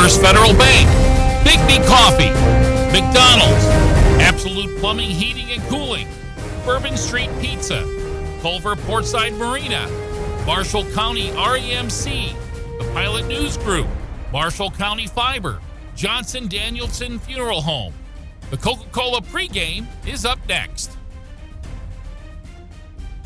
First Federal Bank, Bigby Coffee, McDonald's, Absolute Plumbing, Heating and Cooling, Bourbon Street Pizza, Culver Portside Marina, Marshall County REMC, the Pilot News Group, Marshall County Fiber, Johnson Danielson Funeral Home. The Coca-Cola pregame is up next.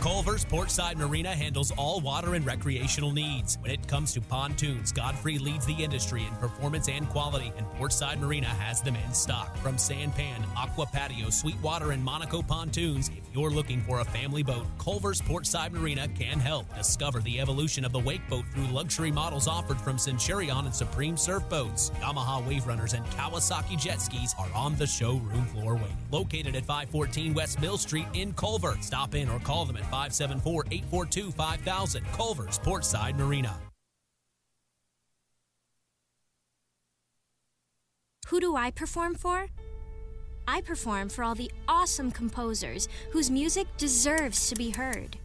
Culver's Portside Marina handles all water and recreational needs. When it comes to pontoons, Godfrey leads the industry in performance and quality, and Portside Marina has them in stock. From Sanpan, Aqua Patio, Sweetwater, and Monaco pontoons, if you're looking for a family boat, Culver's Portside Marina can help. Discover the evolution of the wake boat through luxury models offered from Centurion and Supreme Surf Boats. Yamaha Wave Runners and Kawasaki jet skis are on the showroom floor waiting. Located at 514 West Mill Street in Culver. Stop in or call them at 574-842-5000. Culver's Portside Marina. Who do I perform for? I perform for all the awesome composers whose music deserves to be heard.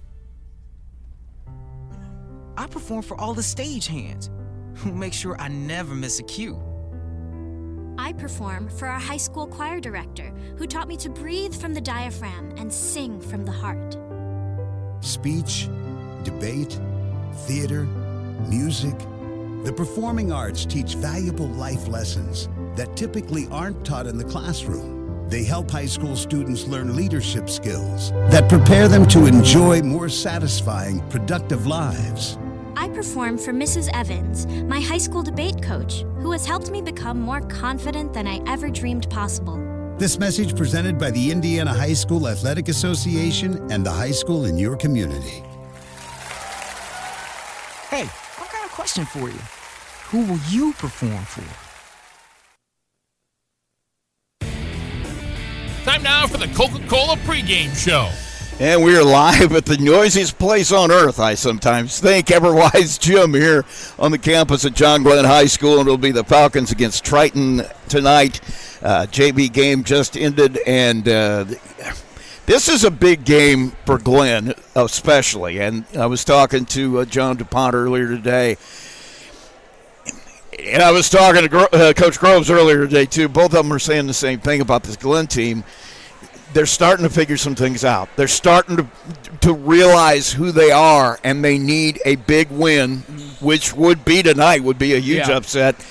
I perform for all the stagehands who make sure I never miss a cue. I perform for our high school choir director who taught me to breathe from the diaphragm and sing from the heart. Speech, debate, theater, music. The performing arts teach valuable life lessons that typically aren't taught in the classroom. They help high school students learn leadership skills that prepare them to enjoy more satisfying, productive lives. I perform for Mrs. Evans, my high school debate coach, who has helped me become more confident than I ever dreamed possible. This message presented by the Indiana High School Athletic Association and the high school in your community. Hey, I've got a question for you. Who will you perform for? Time now for the Coca-Cola pregame show. And we are live at the noisiest place on earth, I sometimes think. Everwise Gym here on the campus at John Glenn High School. And it'll be the Falcons against Triton tonight. JV game just ended, and this is a big game for Glenn, especially. And I was talking to John DuPont earlier today. And I was talking to Coach Groves earlier today, too. Both of them are saying the same thing about this Glenn team. They're starting to figure some things out. They're starting to realize who they are, and they need a big win, which would be tonight, would be a huge upset,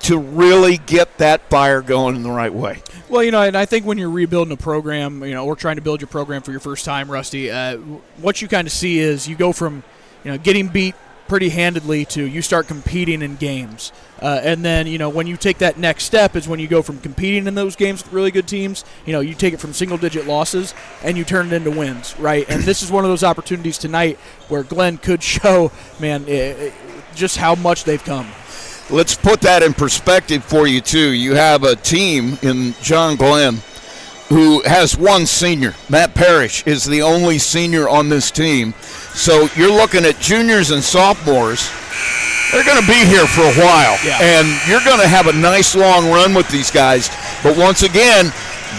to really get that fire going in the right way. Well, and I think when you're rebuilding a program, or trying to build your program for your first time, Rusty, what you kind of see is you go from, getting beat pretty handedly to you start competing in games. And then, when you take that next step is when you go from competing in those games with really good teams, you take it from single-digit losses and you turn it into wins, right? And this is one of those opportunities tonight where Glenn could show, just how much they've come. Let's put that in perspective for you, too. You have a team in John Glenn who has one senior. Matt Parrish is the only senior on this team. So you're looking at juniors and sophomores. They're going to be here for a while. Yeah. And you're going to have a nice long run with these guys. But once again,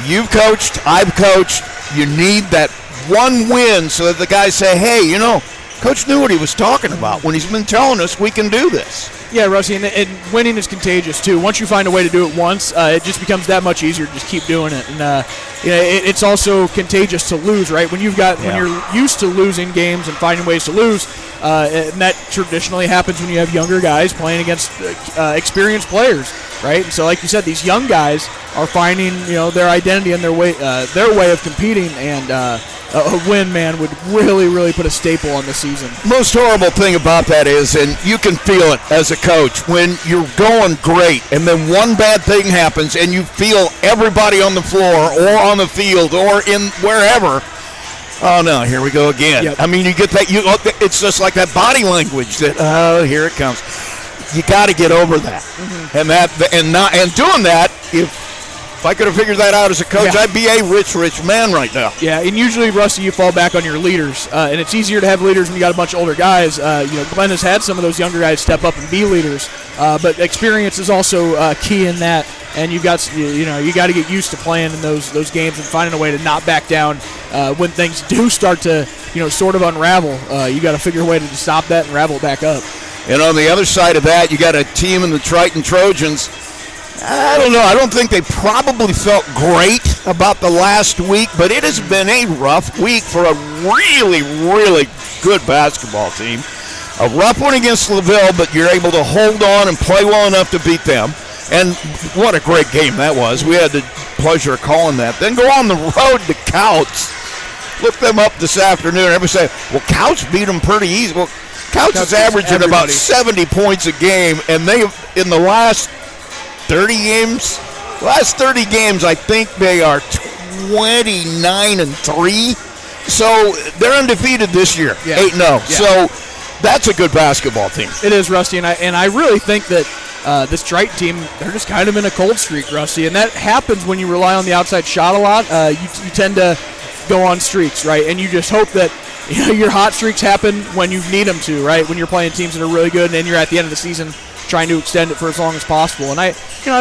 you've coached, I've coached. You need that one win so that the guys say, hey, Coach knew what he was talking about when he's been telling us we can do this. Yeah, Rusty, and winning is contagious, too. Once you find a way to do it once, it just becomes that much easier to just keep doing it. And it's also contagious to lose, right? When you're used to losing games and finding ways to lose, and that traditionally happens when you have younger guys playing against experienced players, right? And so, like you said, these young guys are finding, their identity and their way of competing, and a win, man, would really, really put a staple on the season. Most horrible thing about that is, and you can feel it as a coach, when you're going great and then one bad thing happens and you feel everybody on the floor or on the field or in wherever, oh, no, here we go again. Yep. I mean, you get that. It's just like that body language that, oh, here it comes. You got to get over that. Mm-hmm. And doing that, if I could have figured that out as a coach, I'd be a rich man right now. Yeah, and usually, Rusty, you fall back on your leaders, and it's easier to have leaders when you got a bunch of older guys. Glenn has had some of those younger guys step up and be leaders, but experience is also key in that. And you got to get used to playing in those games and finding a way to not back down when things do start to sort of unravel. You got to figure a way to stop that and ravel it back up. And on the other side of that, you got a team in the Triton Trojans. I don't know. I don't think they probably felt great about the last week, but it has been a rough week for a really, really good basketball team. A rough one against LaVille, but you're able to hold on and play well enough to beat them. And what a great game that was. We had the pleasure of calling that. Then go on the road to Couts. Look them up this afternoon. Everybody say, well, Couts beat them pretty easy. Well, Couts is averaging about 70 points a game, and they, in the last 30 games, I think they are 29-3. So they're undefeated this year, 8-0. Yeah. So that's a good basketball team. It is, Rusty, and I really think that this Triton team, they're just kind of in a cold streak, Rusty, and that happens when you rely on the outside shot a lot. You tend to go on streaks, right? And you just hope that your hot streaks happen when you need them to, right? When you're playing teams that are really good, and then you're at the end of the season trying to extend it for as long as possible. And I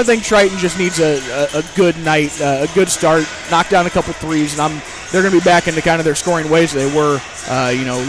think Triton just needs a good night, a good start, knock down a couple threes, and they're going to be back into kind of their scoring ways they were,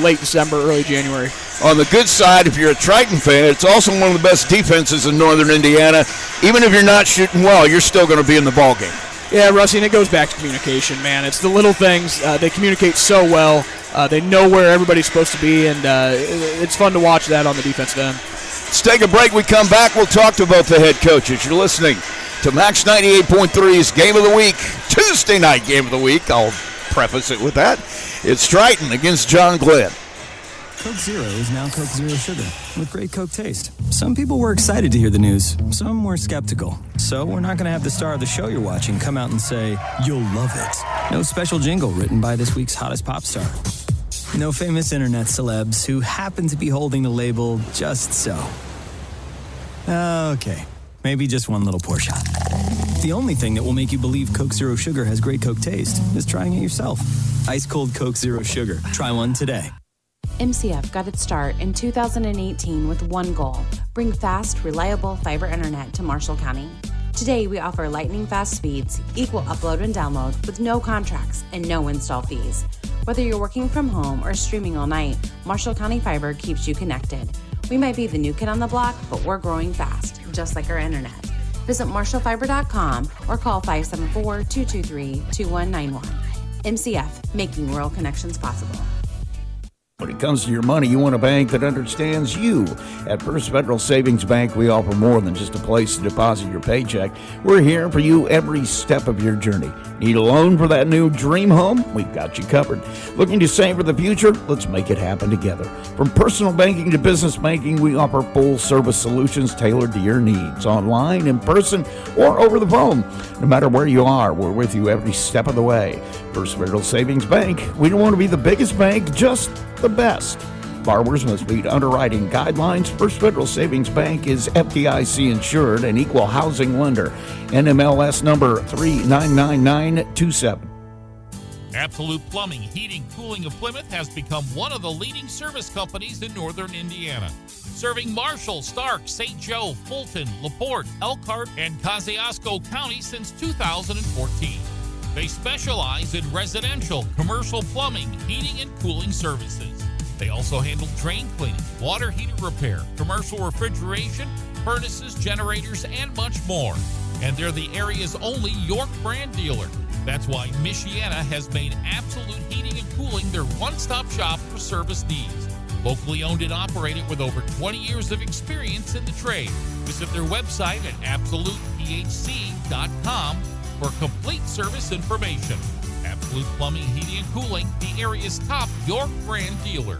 late December, early January. On the good side, if you're a Triton fan, it's also one of the best defenses in Northern Indiana. Even if you're not shooting well, you're still going to be in the ball game. Yeah, Rusty, and it goes back to communication, man. It's the little things. They communicate so well. They know where everybody's supposed to be, and it's fun to watch that on the defensive end. Let's take a break. We come back, we'll talk to both the head coaches. You're listening to Max 98.3's Game of the Week, Tuesday night Game of the Week. I'll preface it with that. It's Triton against John Glenn. Coke Zero is now Coke Zero Sugar with great Coke taste. Some people were excited to hear the news. Some were skeptical. So we're not going to have the star of the show you're watching come out and say, "You'll love it." No special jingle written by this week's hottest pop star. No famous internet celebs who happen to be holding the label just so. Okay, maybe just one little pour shot. The only thing that will make you believe Coke Zero Sugar has great Coke taste is trying it yourself. Ice cold Coke Zero Sugar. Try one today. MCF got its start in 2018 with one goal: bring fast, reliable fiber internet to Marshall County. Today, we offer lightning fast speeds, equal upload and download with no contracts and no install fees. Whether you're working from home or streaming all night, Marshall County Fiber keeps you connected. We might be the new kid on the block, but we're growing fast, just like our internet. Visit marshallfiber.com or call 574-223-2191. MCF, making rural connections possible. When it comes to your money, you want a bank that understands you. At First Federal Savings Bank, we offer more than just a place to deposit your paycheck. We're here for you every step of your journey. Need a loan for that new dream home? We've got you covered. Looking to save for the future? Let's make it happen together. From personal banking to business banking, we offer full-service solutions tailored to your needs, online, in person, or over the phone. No matter where you are, we're with you every step of the way. First Federal Savings Bank, we don't want to be the biggest bank, just the best. Borrowers must meet underwriting guidelines. First Federal Savings Bank is FDIC insured and equal housing lender. NMLS number 399927. Absolute Plumbing, Heating, Cooling of Plymouth has become one of the leading service companies in Northern Indiana. Serving Marshall, Stark, St. Joe, Fulton, LaPorte, Elkhart, and Kosciuszko County since 2014. They specialize in residential, commercial plumbing, heating, and cooling services. They also handle drain cleaning, water heater repair, commercial refrigeration, furnaces, generators, and much more. And they're the area's only York brand dealer. That's why Michiana has made Absolute Heating and Cooling their one-stop shop for service needs. Locally owned and operated with over 20 years of experience in the trade. Visit their website at absolutephc.com for complete service information. Absolute Plumbing, Heating, and Cooling, the area's top York brand dealer.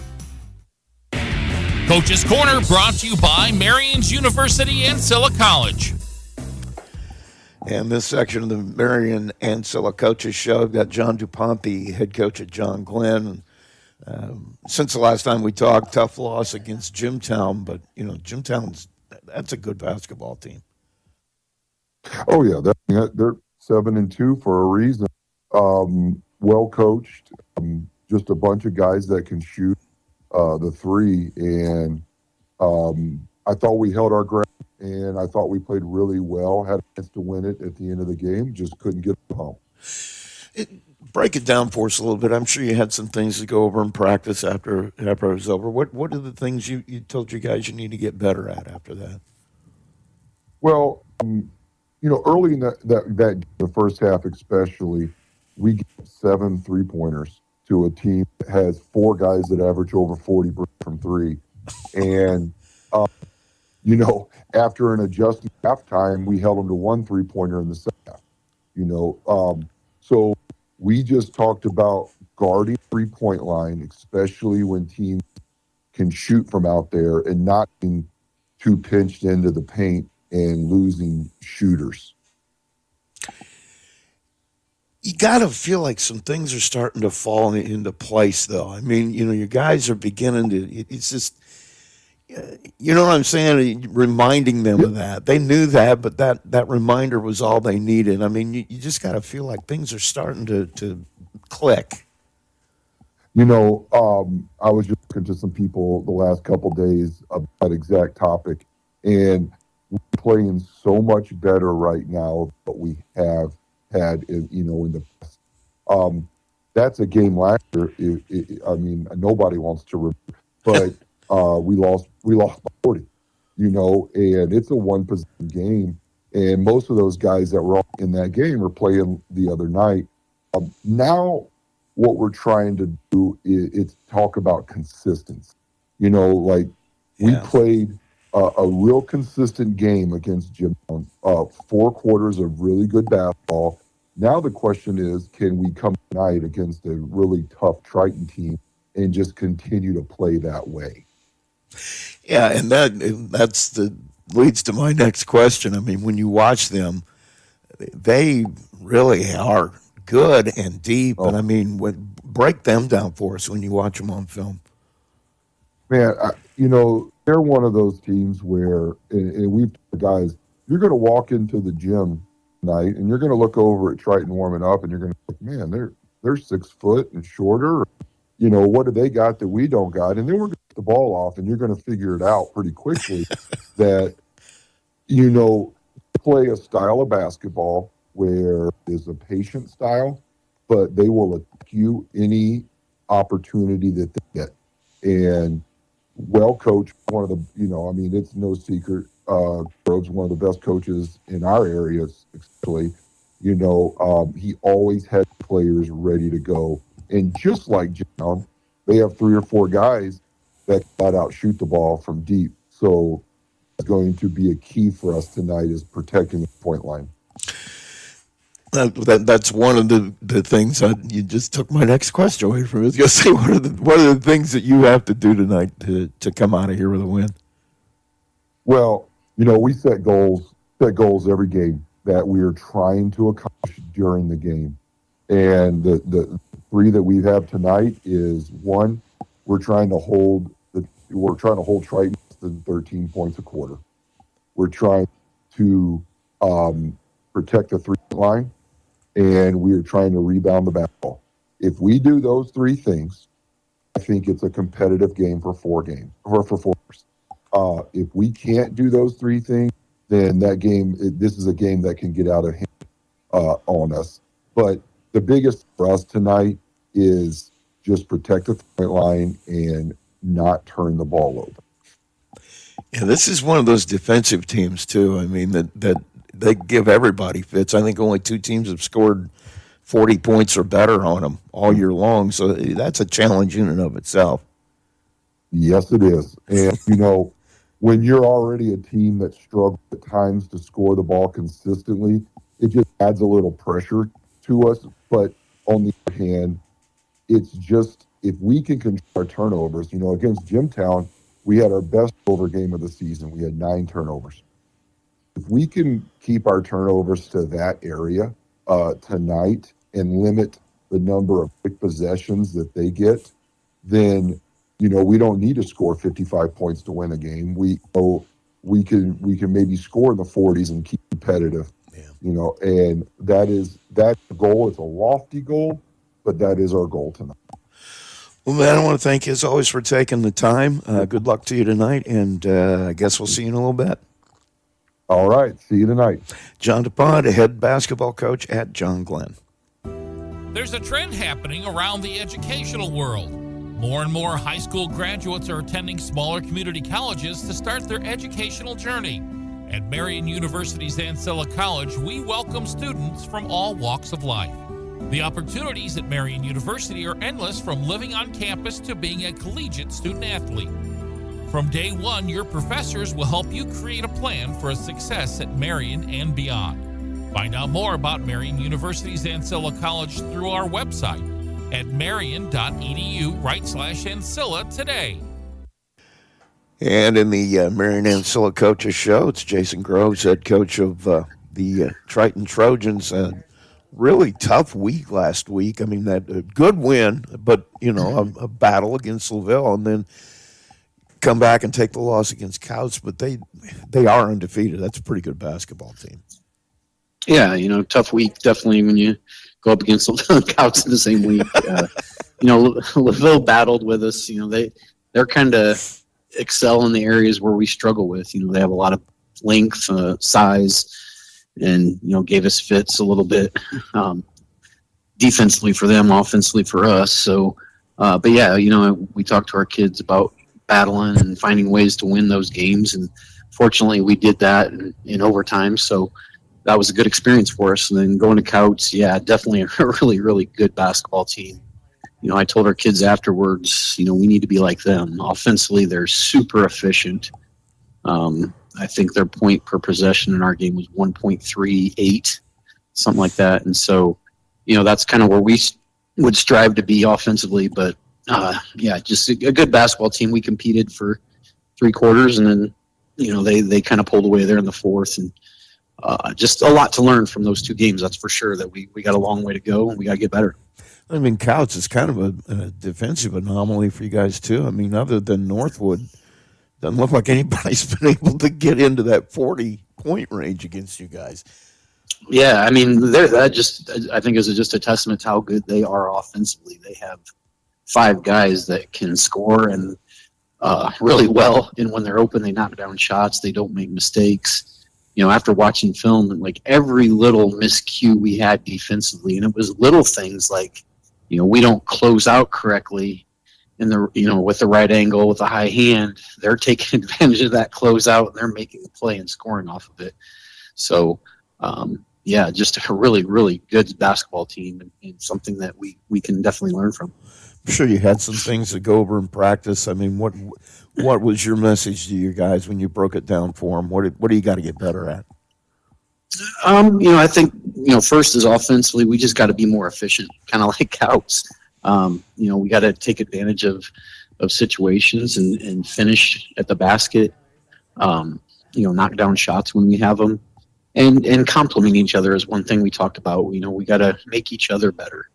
Coach's Corner brought to you by Marion's University Ancilla College. And this section of the Marion Ancilla Coaches Show, I've got John DuPont, the head coach at John Glenn. Since the last time we talked, tough loss against Jimtown, but, Jimtown's, that's a good basketball team. Oh, yeah, they're 7-2 for a reason. Well coached, just a bunch of guys that can shoot the three, and I thought we held our ground, and I thought we played really well. Had a chance to win it at the end of the game, just couldn't get the hump. break it down for us a little bit. I'm sure you had some things to go over in practice after it was over. What are the things you told you guys you need to get better at after that? Well, early in the first half especially, we get 7 3-pointers to a team that has 4 guys that average over 40 from 3. And, after an adjusted halftime, we held them to 1 3-pointer in the second half. So we just talked about guarding 3-point line, especially when teams can shoot from out there and not being too pinched into the paint and losing shooters. You got to feel like some things are starting to fall into place, though. I mean, your guys are beginning to. It's just, you know what I'm saying? Reminding them of that. They knew that, but that reminder was all they needed. I mean, you just got to feel like things are starting to click. I was just talking to some people the last couple of days about that exact topic, and we're playing so much better right now than what we have had in the past. That's a game last year. Nobody wants to remember, but we lost by 40, and it's a 1-possession game, and most of those guys that were in that game are playing the other night. Now what we're trying to do is talk about consistency. We played a real consistent game against Jimtown. 4 quarters of really good basketball. Now the question is, can we come tonight against a really tough Triton team and just continue to play that way? Yeah, and that's leads to my next question. I mean, when you watch them, they really are good and deep. And I mean, break them down for us when you watch them on film. Man, they're one of those teams where, and we've guys, you're going to walk into the gym tonight and you're going to look over at Triton warming up and you're going to think, man, they're 6 foot and shorter. What do they got that we don't got? And then we're going to get the ball off and you're going to figure it out pretty quickly that, play a style of basketball where it's a patient style, but they will attack you any opportunity that they get. And well coached, one of the, it's no secret. Grove's one of the best coaches in our area, especially. He always had players ready to go. And just like John, they have 3 or 4 guys that flat out shoot the ball from deep. So it's going to be a key for us tonight is protecting the point line. That's one of the things you just took my next question away from me. I was going to say, what are the things that you have to do tonight to come out of here with a win? Well, we set goals every game that we are trying to accomplish during the game. And the 3 that we have tonight is, 1, we're trying to hold Triton to 13 points a quarter. We're trying to protect the 3-point line, and we are trying to rebound the basketball. If we do those 3 things, I think it's a competitive game for 4 games or for 4 years. If we can't do those 3 things, then this is a game that can get out of hand on us. But the biggest for us tonight is just protect the 3-point line and not turn the ball over. Yeah, this is one of those defensive teams too. I mean that they give everybody fits. I think only 2 teams have scored 40 points or better on them all year long. So that's a challenge in and of itself. Yes, it is. And when you're already a team that struggles at times to score the ball consistently, it just adds a little pressure to us. But on the other hand, it's just if we can control our turnovers. Against Jimtown, we had our best over game of the season. We had 9 turnovers. If we can keep our turnovers to that area tonight and limit the number of quick possessions that they get, then we don't need to score 55 points to win a game. We can maybe score in the 40s and keep competitive. Yeah. And that's the goal. It's a lofty goal, but that is our goal tonight. Well, man, I want to thank you as always for taking the time. Good luck to you tonight, and I guess we'll see you in a little bit. All right. See you tonight. John DuPont, head basketball coach at John Glenn. There's a trend happening around the educational world. More and more high school graduates are attending smaller community colleges to start their educational journey. At Marian University's Ancilla College, we welcome students from all walks of life. The opportunities at Marian University are endless, from living on campus to being a collegiate student athlete. From day one, your professors will help you create a plan for a success at Marian and beyond. Find out more about Marian University's Ancilla College through our website at marian.edu/Ancilla today. And in the Marian Ancilla Coaches Show, it's Jason Groves, head coach of the Triton Trojans. Really tough week last week. I mean, that good win, but, a battle against LaVille, and then come back and take the loss against Couts. But they are undefeated. That's a pretty good basketball team. Yeah, tough week, definitely, when you go up against the Couts in the same week. LaVille battled with us. They're kind of excel in the areas where we struggle with. They have a lot of length, size, and, gave us fits a little bit defensively for them, offensively for us. So, but yeah, we talked to our kids about battling and finding ways to win those games. And fortunately, we did that in overtime. So, that was a good experience for us. And then going to Couts, yeah, definitely a really, really good basketball team. I told our kids afterwards, we need to be like them. Offensively, they're super efficient. I think their point per possession in our game was 1.38, something like that. And so, that's kind of where we would strive to be offensively. But, just a good basketball team. We competed for 3 quarters, and then, they kind of pulled away there in the fourth. And just a lot to learn from those 2 games, that's for sure, that we got a long way to go, and we got to get better. I mean, Couts is kind of a defensive anomaly for you guys, too. I mean, other than Northwood, doesn't look like anybody's been able to get into that 40-point range against you guys. Yeah, I mean, I think is just a testament to how good they are offensively. They have 5 guys that can score and really well, and when they're open, they knock down shots. They don't make mistakes. After watching film, like every little miscue we had defensively, and it was little things like, we don't close out correctly in the, with the right angle, with a high hand. They're taking advantage of that closeout, and they're making a play and scoring off of it. So, just a really, really good basketball team, and something that we can definitely learn from. I'm sure you had some things to go over in practice. I mean, what was your message to you guys when you broke it down for them? What do you got to get better at? I think, first is offensively, we just got to be more efficient, kind of like Couts. We got to take advantage of situations and finish at the basket, knock down shots when we have them, and complement each other is one thing we talked about. We got to make each other better.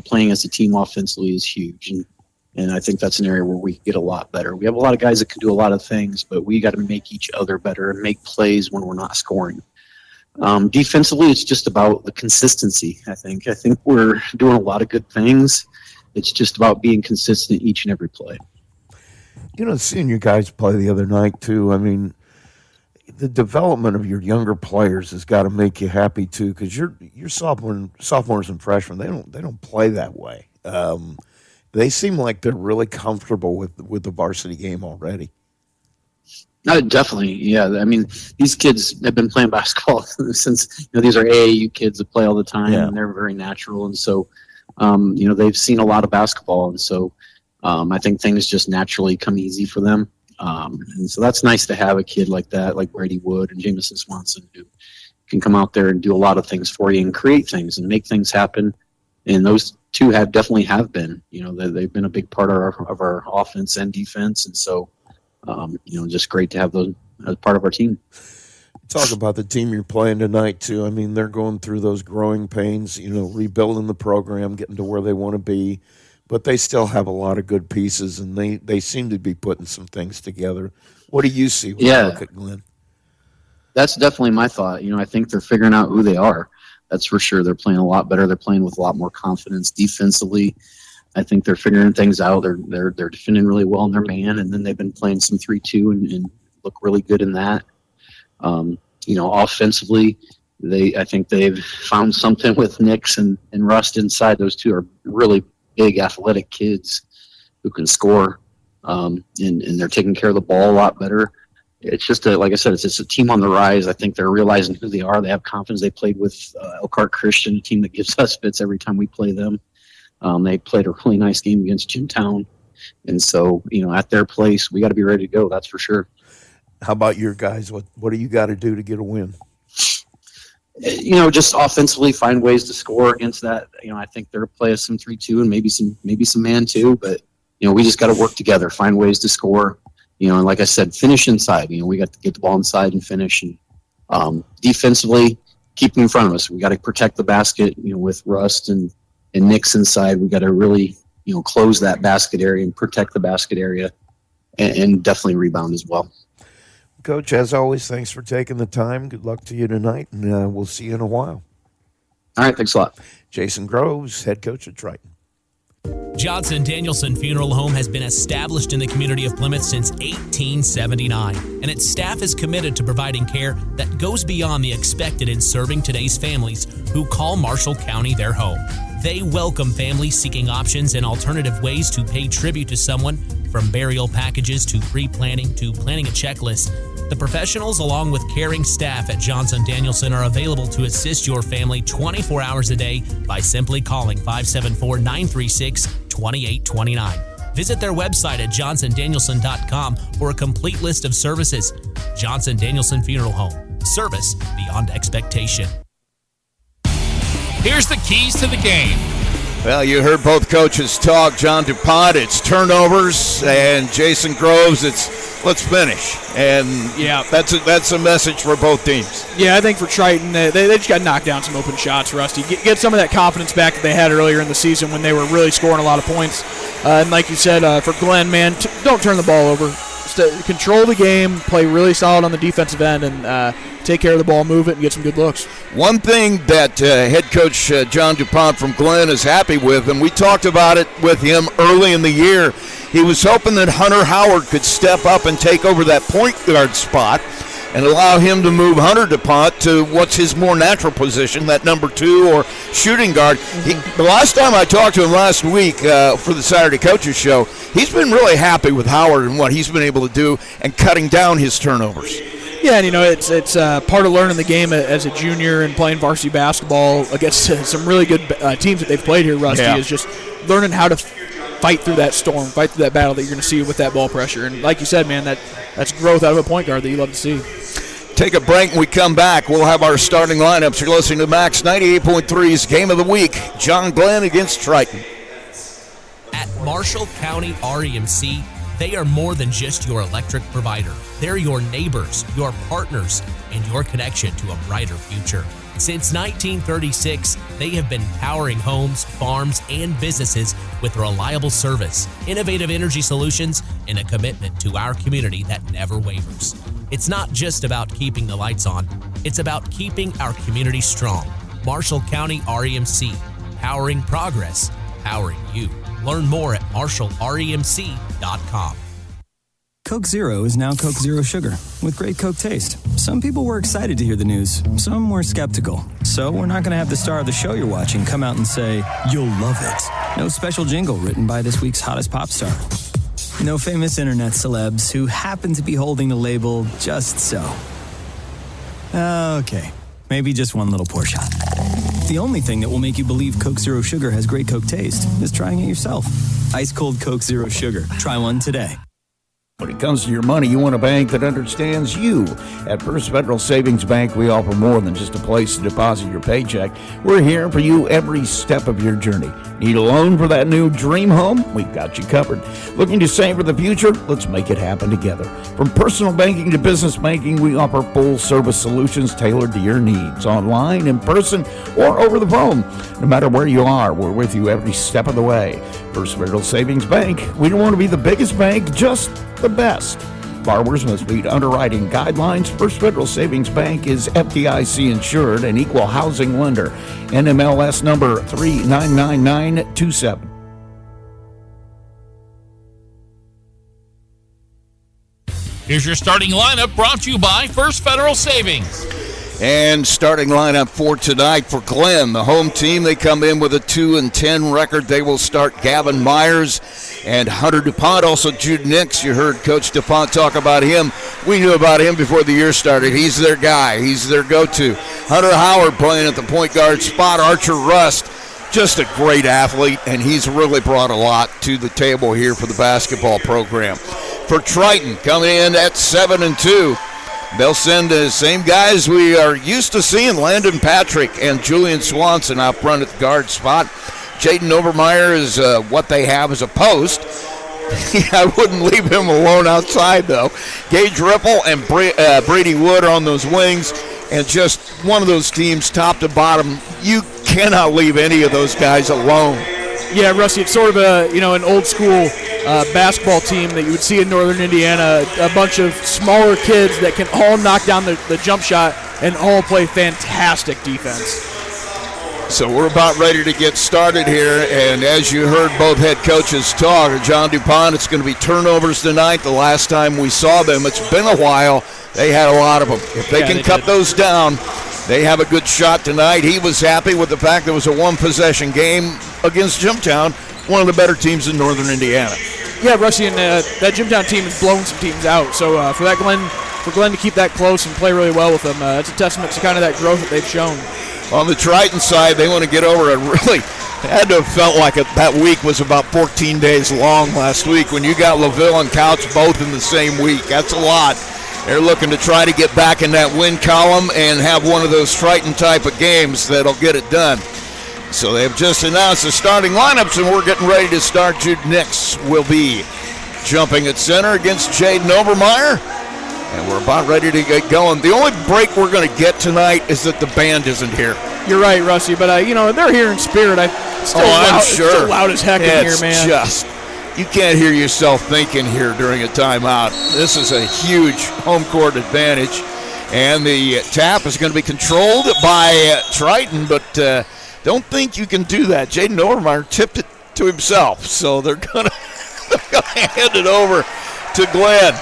Playing as a team offensively is huge. And I think that's an area where we get a lot better. We have a lot of guys that can do a lot of things, but we got to make each other better and make plays when we're not scoring. Defensively, it's just about the consistency, I think. I think we're doing a lot of good things. It's just about being consistent each and every play. Seeing you guys play the other night, too, I mean, the development of your younger players has got to make you happy, too, because your sophomores and freshmen, they don't play that way. They seem like they're really comfortable with the varsity game already. Definitely, yeah. I mean, these kids have been playing basketball since, these are AAU kids that play all the time, and they're very natural. And so, they've seen a lot of basketball. And so I think things just naturally come easy for them. And so that's nice to have a kid like that, like Brady Wood and Jameson Swanson, who can come out there and do a lot of things for you and create things and make things happen. And those 2 definitely have been, they've been a big part of our offense and defense. And so, just great to have those as part of our team. Talk about the team you're playing tonight, too. I mean, they're going through those growing pains, rebuilding the program, getting to where they want to be. But they still have a lot of good pieces, and they seem to be putting some things together. What do you see when you look at Glenn? That's definitely my thought. I think they're figuring out who they are. That's for sure. They're playing a lot better. They're playing with a lot more confidence defensively. I think they're figuring things out. They're defending really well in their man, and then they've been playing some 3-2 and look really good in that. Offensively, I think they've found something with Nix and Rust inside. Those two are really big, athletic kids who can score, and they're taking care of the ball a lot better. It's just like I said, it's just a team on the rise. I think they're realizing who they are. They have confidence. They played with Elkhart Christian, a team that gives us fits every time we play them. They played a really nice game against Jimtown. And so, at their place, we got to be ready to go. That's for sure. How about your guys? What do you got to do to get a win? Just offensively find ways to score against that. I think they're play us some 3-2 and maybe some man too, but we just got to work together, find ways to score. And like I said, finish inside. We got to get the ball inside and finish. And defensively, keep them in front of us. We got to protect the basket. With Rust and Nix inside, we got to really close that basket area and protect the basket area, and definitely rebound as well. Coach, as always, thanks for taking the time. Good luck to you tonight, and we'll see you in a while. All right, thanks a lot. Jason Groves, head coach at Triton. Johnson Danielson Funeral Home has been established in the community of Plymouth since 1879, and its staff is committed to providing care that goes beyond the expected in serving today's families who call Marshall County their home. They welcome families seeking options and alternative ways to pay tribute to someone, from burial packages to pre-planning to planning a checklist. The professionals, along with caring staff at Johnson Danielson, are available to assist your family 24 hours a day by simply calling 574-936-2829. Visit their website at johnsondanielson.com for a complete list of services. Johnson Danielson Funeral Home. Service beyond expectation. Here's the keys to the game. Well, you heard both coaches talk. John DuPont, it's turnovers, and Jason Groves, it's let's finish. And yeah, that's a message for both teams. Yeah, I think for Triton, they just got to knock down some open shots, Rusty. Get some of that confidence back that they had earlier in the season when they were really scoring a lot of points. And like you said, for Glenn, man, don't turn the ball over. Control the game, play really solid on the defensive end, and take care of the ball, move it, and get some good looks. One thing that head coach John DuPont from Glenn is happy with, and we talked about it with him early in the year, he was hoping that Hunter Howard could step up and take over that point guard spot and allow him to move Hunter DuPont to what's his more natural position, that number 2 or shooting guard. The last time I talked to him last week for the Saturday Coaches Show, he's been really happy with Howard and what he's been able to do and cutting down his turnovers. Yeah, and it's part of learning the game as a junior and playing varsity basketball against some really good teams that they've played here, Rusty, is just learning how to fight through that storm, fight through that battle that you're going to see with that ball pressure. And like you said, man, that's growth out of a point guard that you love to see. Take a break. When we come back, we'll have our starting lineups. You're listening to Max 98.3's Game of the Week. John Glenn against Triton. At Marshall County REMC, they are more than just your electric provider. They're your neighbors, your partners, and your connection to a brighter future. Since 1936, they have been powering homes, farms, and businesses with reliable service, innovative energy solutions, and a commitment to our community that never wavers. It's not just about keeping the lights on, it's about keeping our community strong. Marshall County REMC, powering progress, powering you. Learn more at marshallremc.com. Coke Zero is now Coke Zero Sugar with great Coke taste. Some people were excited to hear the news. Some were skeptical. So we're not going to have the star of the show you're watching come out and say, "You'll love it." No special jingle written by this week's hottest pop star. No famous internet celebs who happen to be holding the label just so. Okay, maybe just one little pour shot. The only thing that will make you believe Coke Zero Sugar has great Coke taste is trying it yourself. Ice cold Coke Zero Sugar. Try one today. When it comes to your money, you want a bank that understands you. At First Federal Savings Bank, we offer more than just a place to deposit your paycheck. We're here for you every step of your journey. Need a loan for that new dream home? We've got you covered. Looking to save for the future? Let's make it happen together. From personal banking to business banking, we offer full-service solutions tailored to your needs, online, in person, or over the phone. No matter where you are, we're with you every step of the way. First Federal Savings Bank, we don't want to be the biggest bank, just the best. Borrowers must meet underwriting guidelines. First Federal Savings Bank is FDIC insured and equal housing lender. NMLS number 399927. Here's your starting lineup brought to you by First Federal Savings. And starting lineup for tonight for Glenn, the home team, they come in with a 2-10 record. They will start Gavin Myers and Hunter DuPont. Also Jude Nix, you heard Coach DuPont talk about him. We knew about him before the year started. He's their guy. He's their go-to. Hunter Howard playing at the point guard spot. Archer Rust, just a great athlete, and he's really brought a lot to the table here for the basketball program. For Triton, coming in at 7-2. They'll send the same guys we are used to seeing, Landon Patrick and Julian Swanson out front at the guard spot. Jaden Overmeyer is what they have as a post. I wouldn't leave him alone outside, though. Gage Ripple and Brady Wood are on those wings, and just one of those teams, top to bottom. You cannot leave any of those guys alone. Yeah, Rusty, it's sort of an old school basketball team that you would see in Northern Indiana. A bunch of smaller kids that can all knock down the jump shot and all play fantastic defense. So we're about ready to get started here, and as you heard both head coaches talk, John DuPont, it's going to be turnovers tonight. The last time we saw them, it's been a while, they had a lot of them. If they can cut those down, they have a good shot tonight. He was happy with the fact there was a one-possession game against Jimtown, one of the better teams in Northern Indiana. Yeah, Rusty, and that Jimtown team has blown some teams out. So for Glenn to keep that close and play really well with them, it's a testament to kind of that growth that they've shown. On the Triton side, they want to get over it. Really had to have felt like that week was about 14 days long last week when you got LaVille and Couch both in the same week. That's a lot. They're looking to try to get back in that win column and have one of those Triton type of games that'll get it done. So they've just announced the starting lineups, and we're getting ready to start. Jude Nix will be jumping at center against Jaden Overmeyer, and we're about ready to get going. The only break we're going to get tonight is that the band isn't here. You're right, Rusty, but they're here in spirit. I'm sure. It's still loud as heck in here, man. Just, you can't hear yourself thinking here during a timeout. This is a huge home court advantage, and the tap is going to be controlled by Triton, but don't think you can do that. Jaden Overmeyer tipped it to himself, so they're gonna hand it over to Glenn.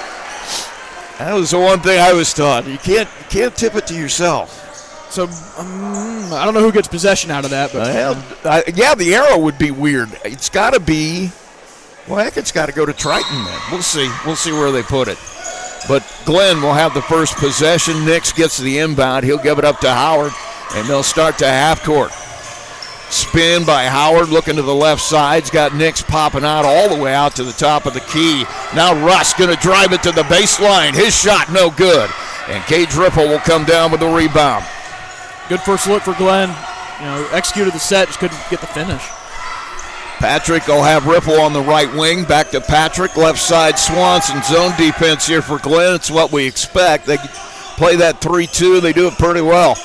That was the one thing I was taught. You can't tip it to yourself. So I don't know who gets possession out of that, but yeah, the arrow would be weird. It's got to be. Well, heck, it's got to go to Triton then. We'll see. We'll see where they put it. But Glenn will have the first possession. Nix gets the inbound. He'll give it up to Howard, and they'll start to half court. Spin by Howard, looking to the left side. He's got Nix popping out all the way out to the top of the key. Now Russ going to drive it to the baseline. His shot no good. And Gage Ripple will come down with the rebound. Good first look for Glenn. Executed the set, just couldn't get the finish. Patrick will have Ripple on the right wing. Back to Patrick. Left side Swanson. Zone defense here for Glenn. It's what we expect. They play that 3-2. They do it pretty well.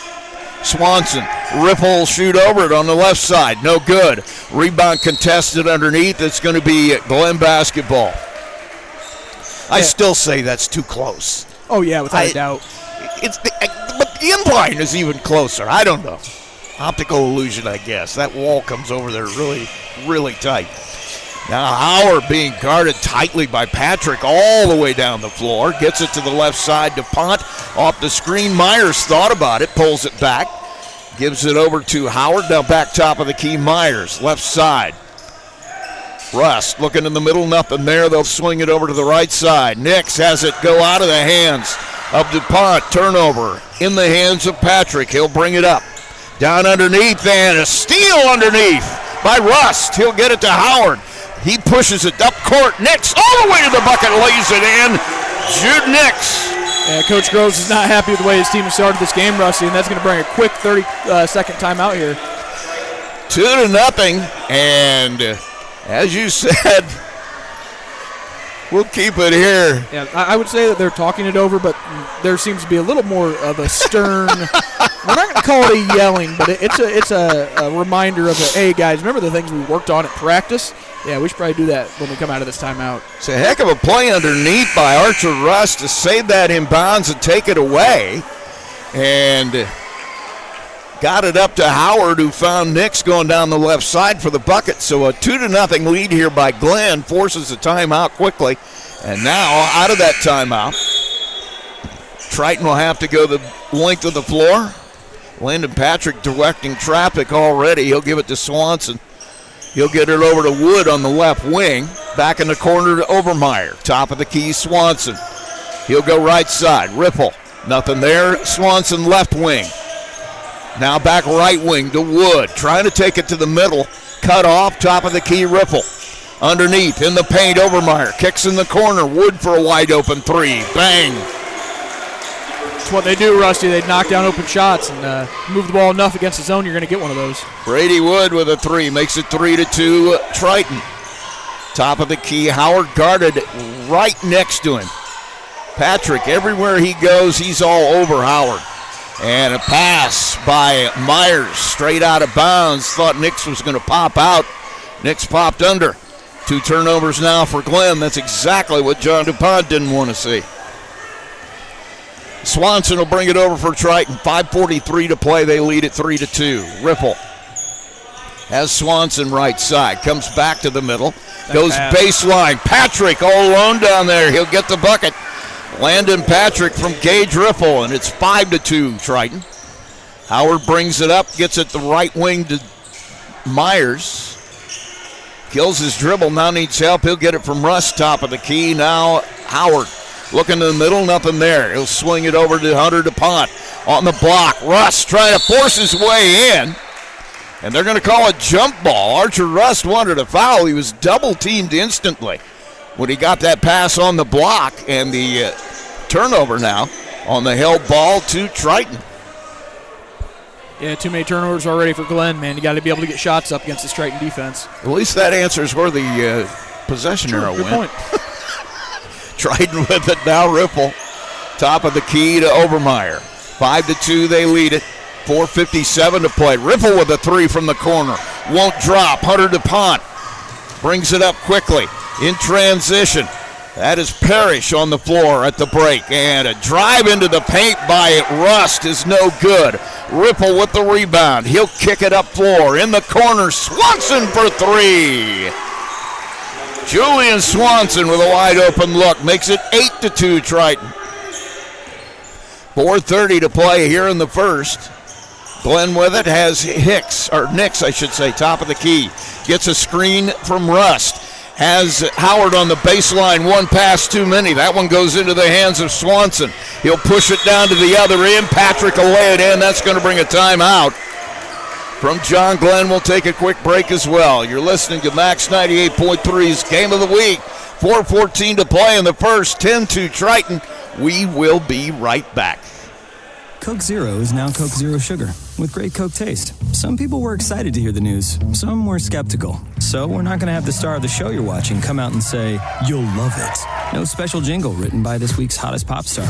Swanson, Ripple will shoot over it on the left side. No good. Rebound contested underneath. It's going to be Glenn basketball. I still say that's too close. Oh, yeah, without a doubt. But the incline is even closer. I don't know. Optical illusion, I guess. That wall comes over there really, really tight. Now Howard being guarded tightly by Patrick all the way down the floor. Gets it to the left side. DuPont off the screen. Myers thought about it. Pulls it back. Gives it over to Howard. Now back top of the key. Myers, left side. Rust looking in the middle. Nothing there. They'll swing it over to the right side. Nix has it go out of the hands of DuPont. Turnover in the hands of Patrick. He'll bring it up. Down underneath, and a steal underneath by Rust. He'll get it to Howard. He pushes it up court. Nix all the way to the bucket, lays it in. Jude Nix. Yeah, Coach Groves is not happy with the way his team has started this game, Rusty, and that's going to bring a quick 30-second timeout here. 2-0, and as you said, we'll keep it here. Yeah, I would say that they're talking it over, but there seems to be a little more of a stern. We're not going to call it a yelling, but it's a reminder of hey guys, remember the things we worked on at practice? Yeah, we should probably do that when we come out of this timeout. It's a heck of a play underneath by Archer Rust to save that in bounds and take it away, and got it up to Howard, who found Nix going down the left side for the bucket. So a 2-0 lead here by Glenn forces a timeout quickly. And now out of that timeout, Triton will have to go the length of the floor. Landon Patrick directing traffic already. He'll give it to Swanson. He'll get it over to Wood on the left wing. Back in the corner to Obermeyer. Top of the key, Swanson. He'll go right side. Ripple. Nothing there. Swanson left wing. Now back right wing to Wood. Trying to take it to the middle. Cut off. Top of the key, Ripple. Underneath in the paint, Obermeyer. Kicks in the corner. Wood for a wide open three. Bang. That's what they do, Rusty. They knock down open shots and move the ball enough against the zone, you're going to get one of those. Brady Wood with a three. Makes it 3-2 Triton. Top of the key, Howard guarded right next to him. Patrick, everywhere he goes, he's all over Howard. And a pass by Myers, straight out of bounds. Thought Nix was going to pop out. Nix popped under. 2 turnovers now for Glenn. That's exactly what John DuPont didn't want to see. Swanson will bring it over for Triton. 5:43 to play. They lead it 3-2. Ripple has Swanson right side. Comes back to the middle. Goes baseline. Patrick all alone down there. He'll get the bucket. Landon Patrick from Gage Ripple, and it's 5-2 Triton. Howard brings it up. Gets it the right wing to Myers. Kills his dribble. Now needs help. He'll get it from Russ. Top of the key. Now Howard. Looking to the middle, nothing there. He'll swing it over to Hunter DuPont on the block. Russ trying to force his way in, and they're going to call a jump ball. Archer Russ wanted a foul. He was double-teamed instantly when he got that pass on the block, and the turnover now on the held ball to Triton. Yeah, too many turnovers already for Glenn, man. You got to be able to get shots up against this Triton defense. At least that answers where the possession arrow went. Point. Triton with it now, Ripple. Top of the key to Obermeyer. 5-2, they lead it. 4:57 to play. Ripple with a three from the corner. Won't drop. Hunter DuPont brings it up quickly. In transition. That is Parrish on the floor at the break. And a drive into the paint by Rust is no good. Ripple with the rebound. He'll kick it up floor. In the corner, Swanson for three. Julian Swanson with a wide open look makes it 8-2 Triton. 4:30 to play here in the first. Glenn with it has Nix, I should say, top of the key. Gets a screen from Rust. Has Howard on the baseline, one pass too many. That one goes into the hands of Swanson. He'll push it down to the other end. Patrick will lay it in. That's going to bring a timeout. From John Glenn, we'll take a quick break as well. You're listening to Max 98.3's Game of the Week. 4:14 to play in the first, 10-2 Triton. We will be right back. Coke Zero is now Coke Zero Sugar with great Coke taste. Some people were excited to hear the news. Some were skeptical. So we're not going to have the star of the show you're watching come out and say, "You'll love it." No special jingle written by this week's hottest pop star.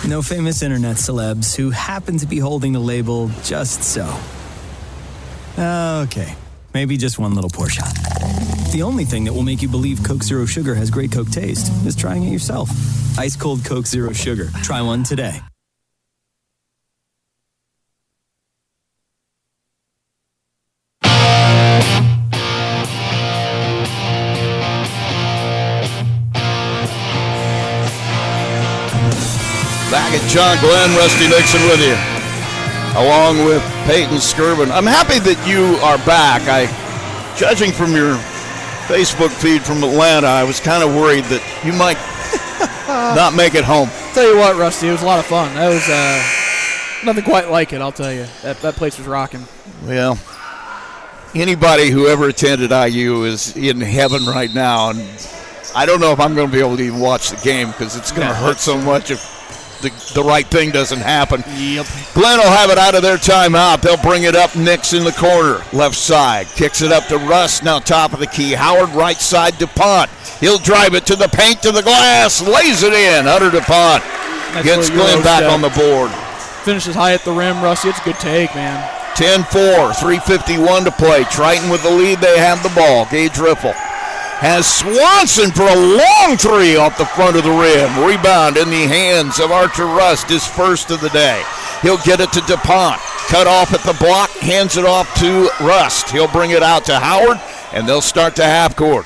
No famous internet celebs who happen to be holding the label just so. Okay, maybe just one little pour shot. The only thing that will make you believe Coke Zero Sugar has great Coke taste is trying it yourself. Ice cold Coke Zero Sugar. Try one today. Back at John Glenn, Rusty Nixon with you, along with Peyton Skirvin. I'm happy that you are back. Judging from your Facebook feed from Atlanta, I was kind of worried that you might not make it home. Tell you what, Rusty, it was a lot of fun. That was nothing quite like it, I'll tell you. That place was rocking. Well, anybody who ever attended IU is in heaven right now, and I don't know if I'm going to be able to even watch the game because it's going to hurt so much if the right thing doesn't happen. Yep. Glenn will have it out of their timeout. They'll bring it up. Nix in the corner, left side. Kicks it up to Russ, now top of the key. Howard right side, DuPont. He'll drive it to the paint, to the glass, lays it in. Hunter DuPont gets Glenn back on the board. Finishes high at the rim, Rusty. It's a good take, man. 10-4, 3:51 to play. Triton with the lead. They have the ball. Gage Ripple has Swanson for a long three off the front of the rim. Rebound in the hands of Archer Rust, his first of the day. He'll get it to DuPont. Cut off at the block, hands it off to Rust. He'll bring it out to Howard, and they'll start to half court.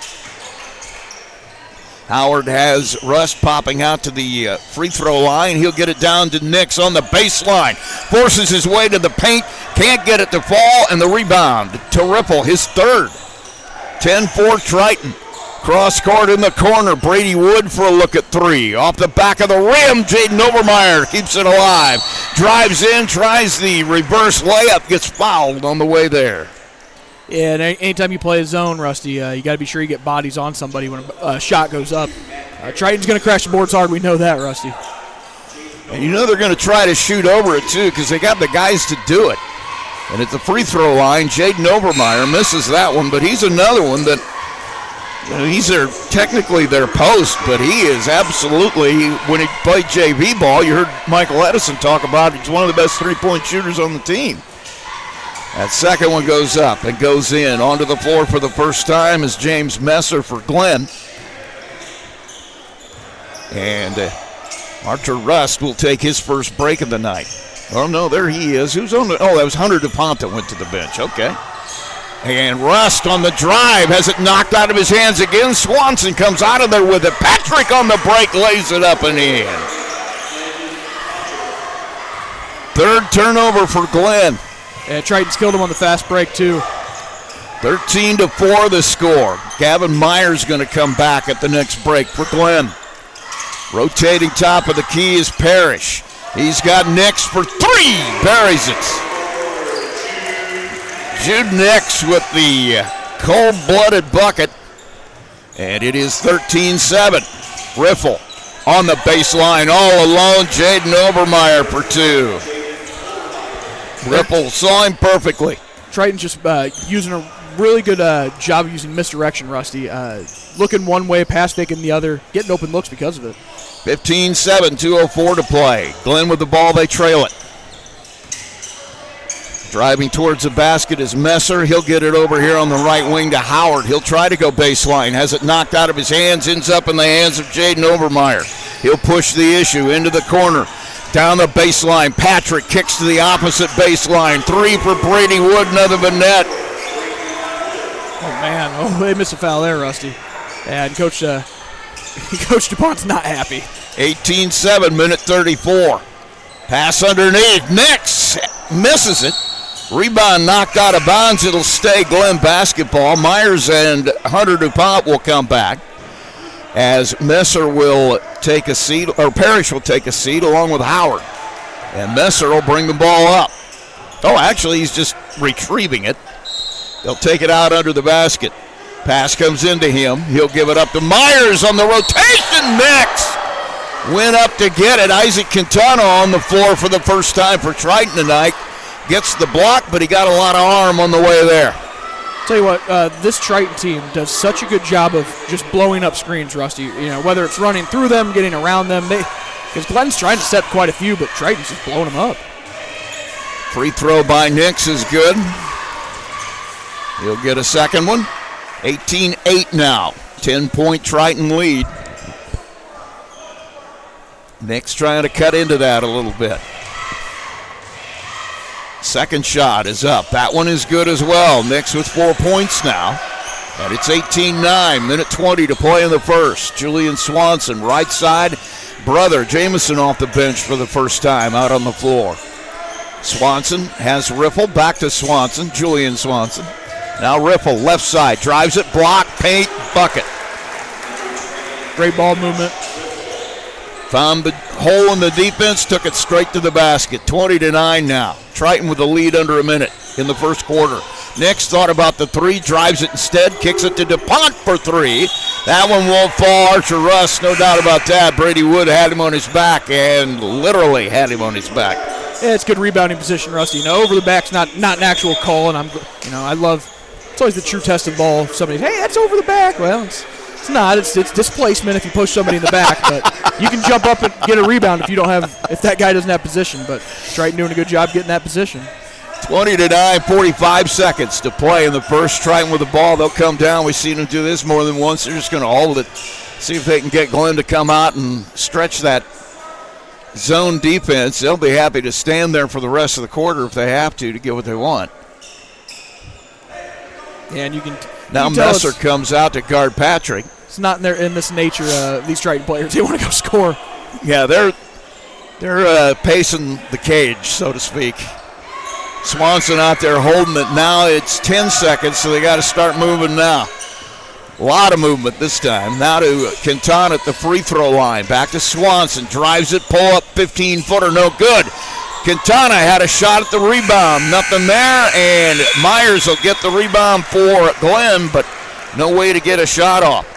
Howard has Rust popping out to the free throw line. He'll get it down to Nix on the baseline. Forces his way to the paint. Can't get it to fall, and the rebound to Ripple, his third. 10-4 Triton. Cross court in the corner. Brady Wood for a look at three. Off the back of the rim, Jaden Obermeyer keeps it alive. Drives in, tries the reverse layup, gets fouled on the way there. Yeah, and anytime you play a zone, Rusty, you got to be sure you get bodies on somebody when a shot goes up. Triton's going to crash the boards hard. We know that, Rusty. And you know they're going to try to shoot over it, too, because they got the guys to do it. And at the free throw line, Jaden Obermeyer misses that one, but he's another one that, he's technically their post, but he is absolutely, when he played JV ball, you heard Michael Edison talk about it, he's one of the best three-point shooters on the team. That second one goes up and goes in. Onto the floor for the first time is James Messer for Glenn. And Archer Rust will take his first break of the night. Oh, no, there he is. Who's on the... Oh, that was Hunter DuPont that went to the bench. Okay. And Rust on the drive has it knocked out of his hands again. Swanson comes out of there with it. Patrick on the break lays it up and in. Third turnover for Glenn. Yeah, Triton's killed him on the fast break, too. 13-4 the score. Gavin Myers going to come back at the next break for Glenn. Rotating top of the key is Parrish. He's got Nix for three. Buries it. Jude Nix with the cold-blooded bucket. And it is 13-7. Riffle on the baseline all alone. Jaden Obermeyer for two. Ripple saw him perfectly. Triton just using a really good job of using misdirection, Rusty. Looking one way, pass faking the other, getting open looks because of it. 15-7, 2:04 to play. Glenn with the ball, they trail it. Driving towards the basket is Messer. He'll get it over here on the right wing to Howard. He'll try to go baseline. Has it knocked out of his hands, ends up in the hands of Jaden Obermeyer. He'll push the issue into the corner. Down the baseline, Patrick kicks to the opposite baseline. Three for Brady Wood, another but net. Oh, man. Oh, they missed a foul there, Rusty. And Coach DuPont's not happy. 18-7, minute 34. Pass underneath. Nix misses it. Rebound knocked out of bounds. It'll stay Glenn basketball. Myers and Hunter DuPont will come back, as Messer will take a seat, or Parrish will take a seat along with Howard. And Messer will bring the ball up. Oh, actually, he's just retrieving it. They'll take it out under the basket. Pass comes into him. He'll give it up to Myers on the rotation. Nix went up to get it. Isaac Quintana on the floor for the first time for Triton tonight. Gets the block, but he got a lot of arm on the way there. Tell you what, this Triton team does such a good job of just blowing up screens, Rusty. You know, whether it's running through them, getting around them. Because Glenn's trying to set quite a few, but Triton's just blowing them up. Free throw by Nix is good. He'll get a second one. 18-8 now. 10-point Triton lead. Nix trying to cut into that a little bit. Second shot is up. That one is good as well. Nix with 4 points now. And it's 18-9. Minute 20 to play in the first. Julian Swanson, right side. Brother Jamison off the bench for the first time out on the floor. Swanson has Riffle. Back to Swanson. Julian Swanson. Now Riffle, left side. Drives it, block, paint, bucket. Great ball movement. Found the hole in the defense, took it straight to the basket. 20-9 now. Triton with the lead under a minute in the first quarter. Nix thought about the three, drives it instead, kicks it to DuPont for three. That one won't fall. Archer Russ, no doubt about that. Brady Wood had him on his back, and literally had him on his back. Yeah, it's good rebounding position, Rusty. You know, over the back's not an actual call, and I love. It's always the true test of the ball. Somebody's, hey, that's over the back. Well, it's not. It's displacement if you push somebody in the back, but you can jump up and get a rebound if that guy doesn't have position. But Triton doing a good job getting that position. 20-9, 45 seconds to play in the first. Triton with the ball. They'll come down. We've seen them do this more than once. They're just going to hold it, see if they can get Glenn to come out and stretch that zone defense. They'll be happy to stand there for the rest of the quarter if they have to get what they want. Yeah, and you can now Messer comes out to guard Patrick. It's not in this nature. These Triton players, they want to go score. Yeah, they're pacing the cage, so to speak. Swanson out there holding it. Now it's 10 seconds, so they got to start moving now. A lot of movement this time. Now to Quintana at the free throw line. Back to Swanson. Drives it, pull up, 15-footer, no good. Quintana had a shot at the rebound. Nothing there, and Myers will get the rebound for Glenn, but no way to get a shot off.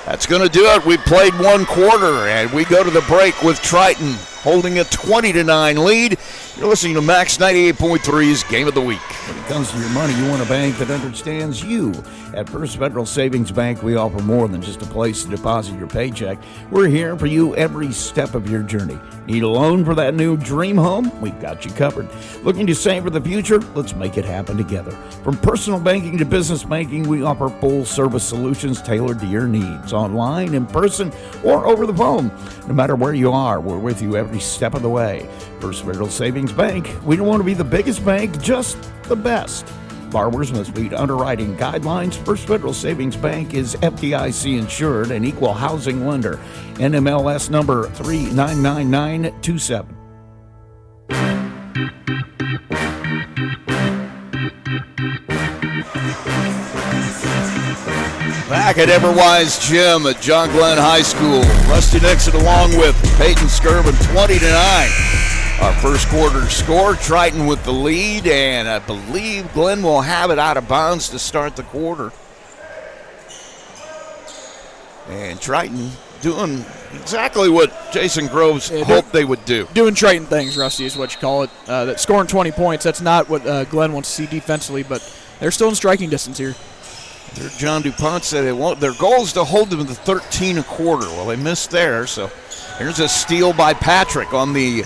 That's going to do it. We played one quarter, and we go to the break with Triton holding a 20-9 lead. You're listening to Max 98.3's Game of the Week. When it comes to your money, you want a bank that understands you. At First Federal Savings Bank, we offer more than just a place to deposit your paycheck. We're here for you every step of your journey. Need a loan for that new dream home? We've got you covered. Looking to save for the future? Let's make it happen together. From personal banking to business banking, we offer full-service solutions tailored to your needs, online, in person, or over the phone. No matter where you are, we're with you every step of the way. First Federal Savings Bank. We don't want to be the biggest bank, just the best. Borrowers must meet underwriting guidelines. First Federal Savings Bank is FDIC insured and equal housing lender. NMLS number 399927. Back at Everwise Gym at John Glenn High School. Rusty Nixon along with Peyton Skirvin, 20-9. Our first quarter score, Triton with the lead, and I believe Glenn will have it out of bounds to start the quarter. And Triton doing exactly what Jason Groves hoped they would do. Doing Triton things, Rusty, is what you call it. That scoring 20 points, that's not what Glenn wants to see defensively, but they're still in striking distance here. John DuPont said their goal is to hold them to 13 a quarter. Well, they missed there, so here's a steal by Patrick on the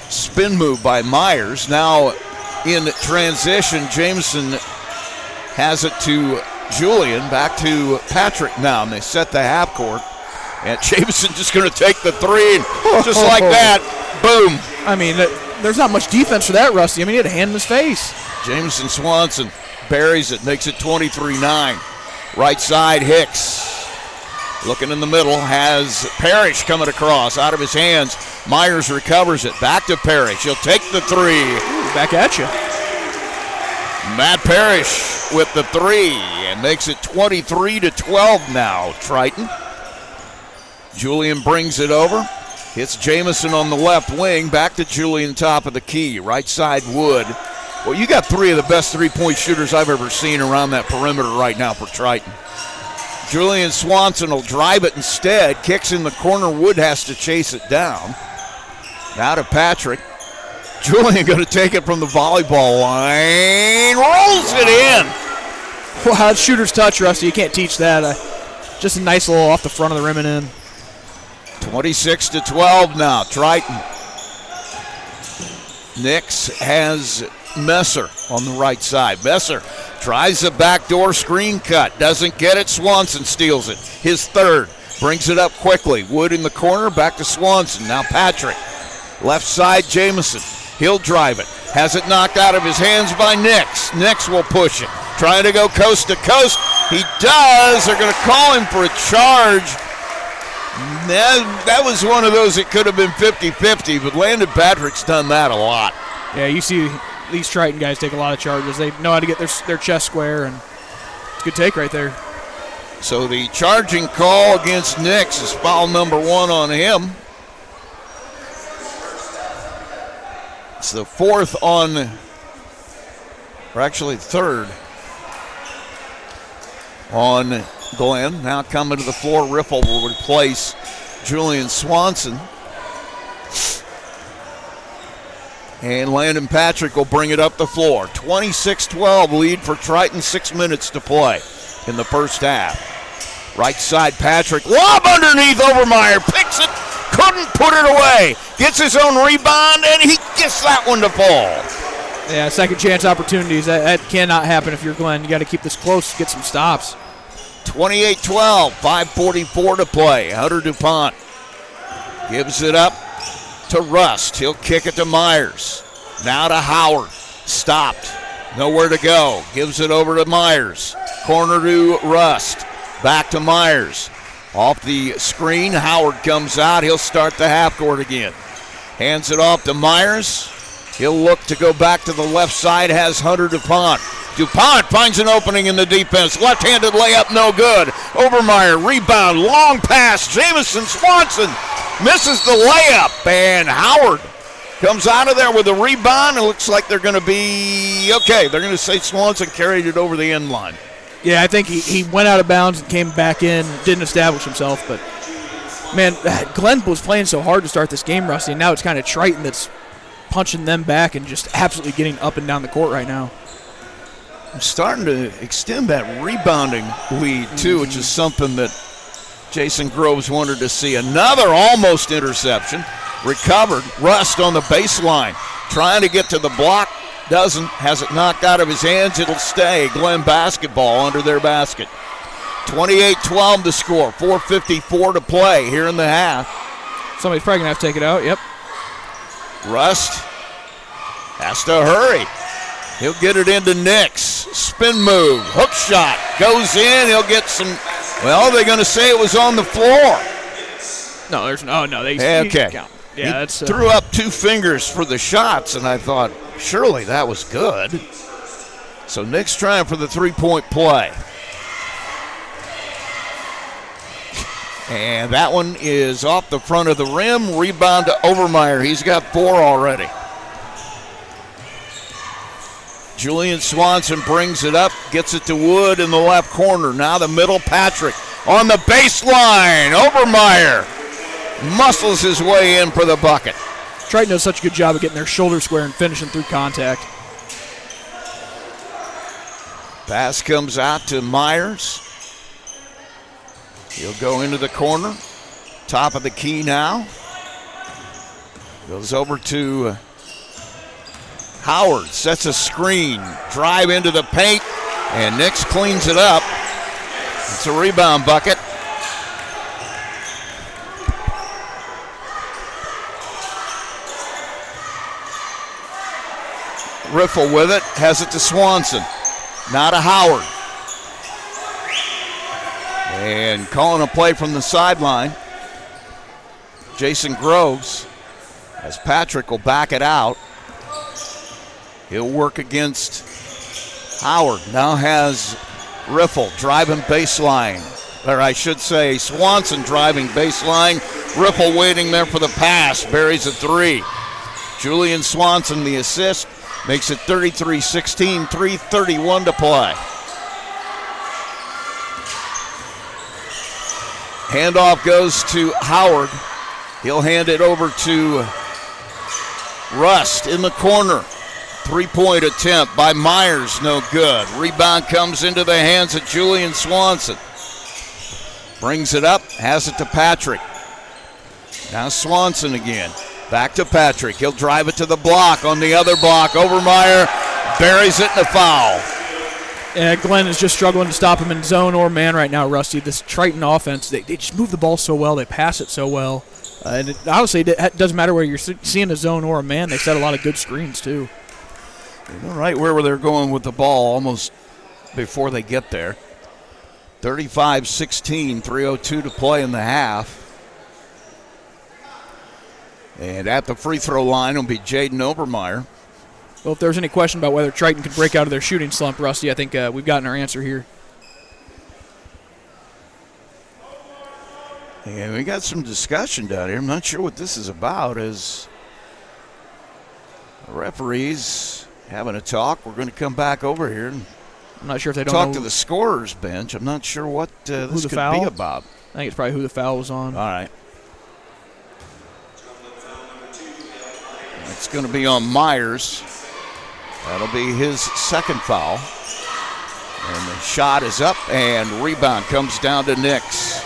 spin move by Myers. Now in transition, Jameson has it to Julian. Back to Patrick now, and they set the half court. And Jameson just going to take the three, and just like that, boom. I mean, there's not much defense for that, Rusty. I mean, he had a hand in his face. Jameson Swanson buries it, makes it 23-9. Right side, Hicks. Looking in the middle, has Parrish coming across out of his hands. Myers recovers it. Back to Parrish. He'll take the three. Ooh, back at you. Matt Parrish with the three and makes it 23-12 now, Triton. Julian brings it over. Hits Jamison on the left wing. Back to Julian, top of the key. Right side, Wood. Well, you got three of the best three-point shooters I've ever seen around that perimeter right now for Triton. Julian Swanson will drive it instead. Kicks in the corner. Wood has to chase it down. Now to Patrick. Julian going to take it from the volleyball line. Rolls it in. Wow, that's shooter's touch, Rusty. You can't teach that. Just a nice little off the front of the rim and in. 26-12 now. Triton. Nix has Messer on the right side. Messer tries the backdoor screen cut. Doesn't get it. Swanson steals it. His third. Brings it up quickly. Wood in the corner. Back to Swanson. Now Patrick. Left side, Jamison. He'll drive it. Has it knocked out of his hands by Nix. Nix will push it. Trying to go coast to coast. He does. They're going to call him for a charge. That was one of those that could have been 50-50, but Landon Patrick's done that a lot. Yeah, you see these Triton guys take a lot of charges. They know how to get their chest square, and it's a good take right there. So the charging call against Nix is foul number 1 on him. It's the fourth on, or actually third on Glenn. Now coming to the floor, Riffle will replace Julian Swanson. And Landon Patrick will bring it up the floor. 26-12 lead for Triton, 6 minutes to play in the first half. Right side, Patrick. Lob underneath Overmeyer. Picks it. Couldn't put it away. Gets his own rebound, and he gets that one to fall. Yeah, second chance opportunities. That cannot happen if you're Glenn. You got to keep this close, get some stops. 28-12, 5:44 to play. Hunter DuPont gives it up to Rust. He'll kick it to Myers. Now to Howard. Stopped. Nowhere to go. Gives it over to Myers. Corner to Rust. Back to Myers. Off the screen, Howard comes out. He'll start the half court again. Hands it off to Myers. He'll look to go back to the left side, has Hunter DuPont. DuPont finds an opening in the defense. Left-handed layup, no good. Overmeyer, rebound, long pass. Jamison Swanson misses the layup. And Howard comes out of there with a rebound. It looks like they're going to be okay. They're going to say Swanson carried it over the end line. Yeah, I think he went out of bounds and came back in, didn't establish himself. But, man, Glenn was playing so hard to start this game, Rusty, and now it's kind of Triton that's punching them back and just absolutely getting up and down the court right now. I'm starting to extend that rebounding lead, too, which is something that Jason Groves wanted to see. Another almost interception. Recovered. Rust on the baseline. Trying to get to the block. Doesn't. Has it knocked out of his hands. It'll stay. Glenn basketball under their basket. 28-12 to score. 4:54 to play here in the half. Somebody's probably going to have to take it out. Yep. Rust has to hurry. He'll get it into Nix. Spin move. Hook shot. Goes in. He'll get some. Well, they're going to say it was on the floor. No, there's no. They okay. Count. Yeah, that's threw up 2 fingers for the shots, and I thought, surely that was good. So Nix trying for the 3-point play. And that one is off the front of the rim. Rebound to Overmeyer. He's got 4 already. Julian Swanson brings it up, gets it to Wood in the left corner. Now the middle, Patrick on the baseline. Overmeyer muscles his way in for the bucket. Triton does such a good job of getting their shoulder square and finishing through contact. Pass comes out to Myers. He'll go into the corner. Top of the key now. Goes over to Howard. Sets a screen. Drive into the paint. And Nix cleans it up. It's a rebound bucket. Riffle with it. Has it to Swanson. Now to Howard. And calling a play from the sideline. Jason Groves, as Patrick will back it out. He'll work against Howard. Now has Riffle driving baseline. Or I should say Swanson driving baseline. Riffle waiting there for the pass. Buries a 3. Julian Swanson the assist. Makes it 33-16, 3:31 to play. Handoff goes to Howard. He'll hand it over to Rust in the corner. 3-point attempt by Myers, no good. Rebound comes into the hands of Julian Swanson. Brings it up, has it to Patrick. Now Swanson again. Back to Patrick. He'll drive it to the block. On the other block, Overmeyer buries it in the foul. Yeah, Glenn is just struggling to stop him in zone or man right now, Rusty. This Triton offense, they just move the ball so well. They pass it so well. And honestly, it doesn't matter whether you're seeing a zone or a man. They set a lot of good screens, too. You know right where they're going with the ball almost before they get there. 35-16, 3:02 to play in the half. And at the free throw line will be Jaden Overmeyer. Well, if there's any question about whether Triton could break out of their shooting slump, Rusty, I think we've gotten our answer here. And we got some discussion down here. I'm not sure what this is about as the referees having a talk. We're going to come back over here and I'm not sure if they don't talk know to the scorer's bench. I'm not sure what this could be about. I think it's probably who the foul was on. All right. It's going to be on Myers. That'll be his second foul. And the shot is up, and rebound comes down to Nix.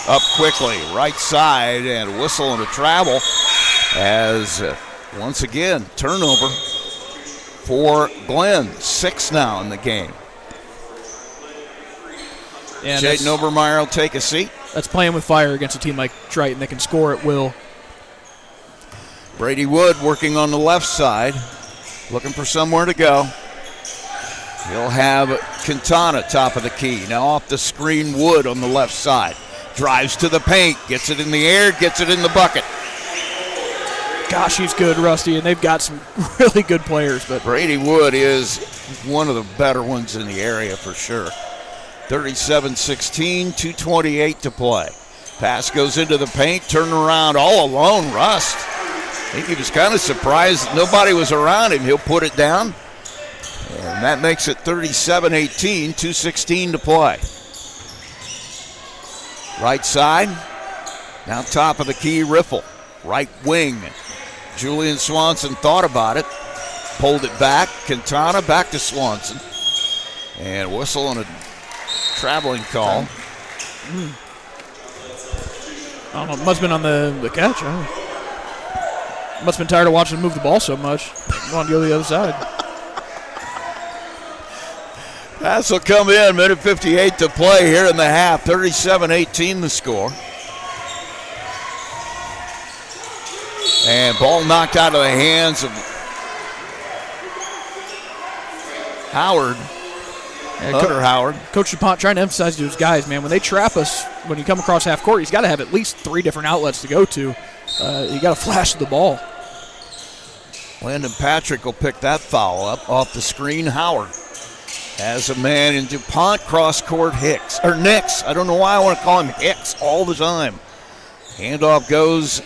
Up quickly, right side, and whistle and a travel as, once again, turnover for Glenn. 6 now in the game. Yeah, Jaden Overmeyer will take a seat. That's playing with fire against a team like Triton that can score at will. Brady Wood working on the left side, looking for somewhere to go. He'll have Quintana, top of the key. Now off the screen, Wood on the left side. Drives to the paint, gets it in the air, gets it in the bucket. Gosh, he's good, Rusty, and they've got some really good players. But Brady Wood is one of the better ones in the area for sure. 37-16, 2:28 to play. Pass goes into the paint, turn around all alone, Rust. I think he was kind of surprised that nobody was around him. He'll put it down, and that makes it 37-18, 2:16 to play. Right side, now top of the key, Riffle. Right wing, Julian Swanson thought about it, pulled it back. Quintana back to Swanson. And whistle on a traveling call. I don't know, it must have been on the catch. Must have been tired of watching him move the ball so much. Want to go to the other side. Pass will come in, minute 58 to play here in the half. 37-18 the score. And ball knocked out of the hands of Howard. Hunter Howard. Coach DuPont trying to emphasize to his guys, man, when they trap us, when you come across half court, he's got to have at least 3 different outlets to go to. You got to flash the ball. Landon Patrick will pick that foul up off the screen. Howard has a man in DuPont, cross court Nix. I don't know why I want to call him Hicks all the time. Handoff goes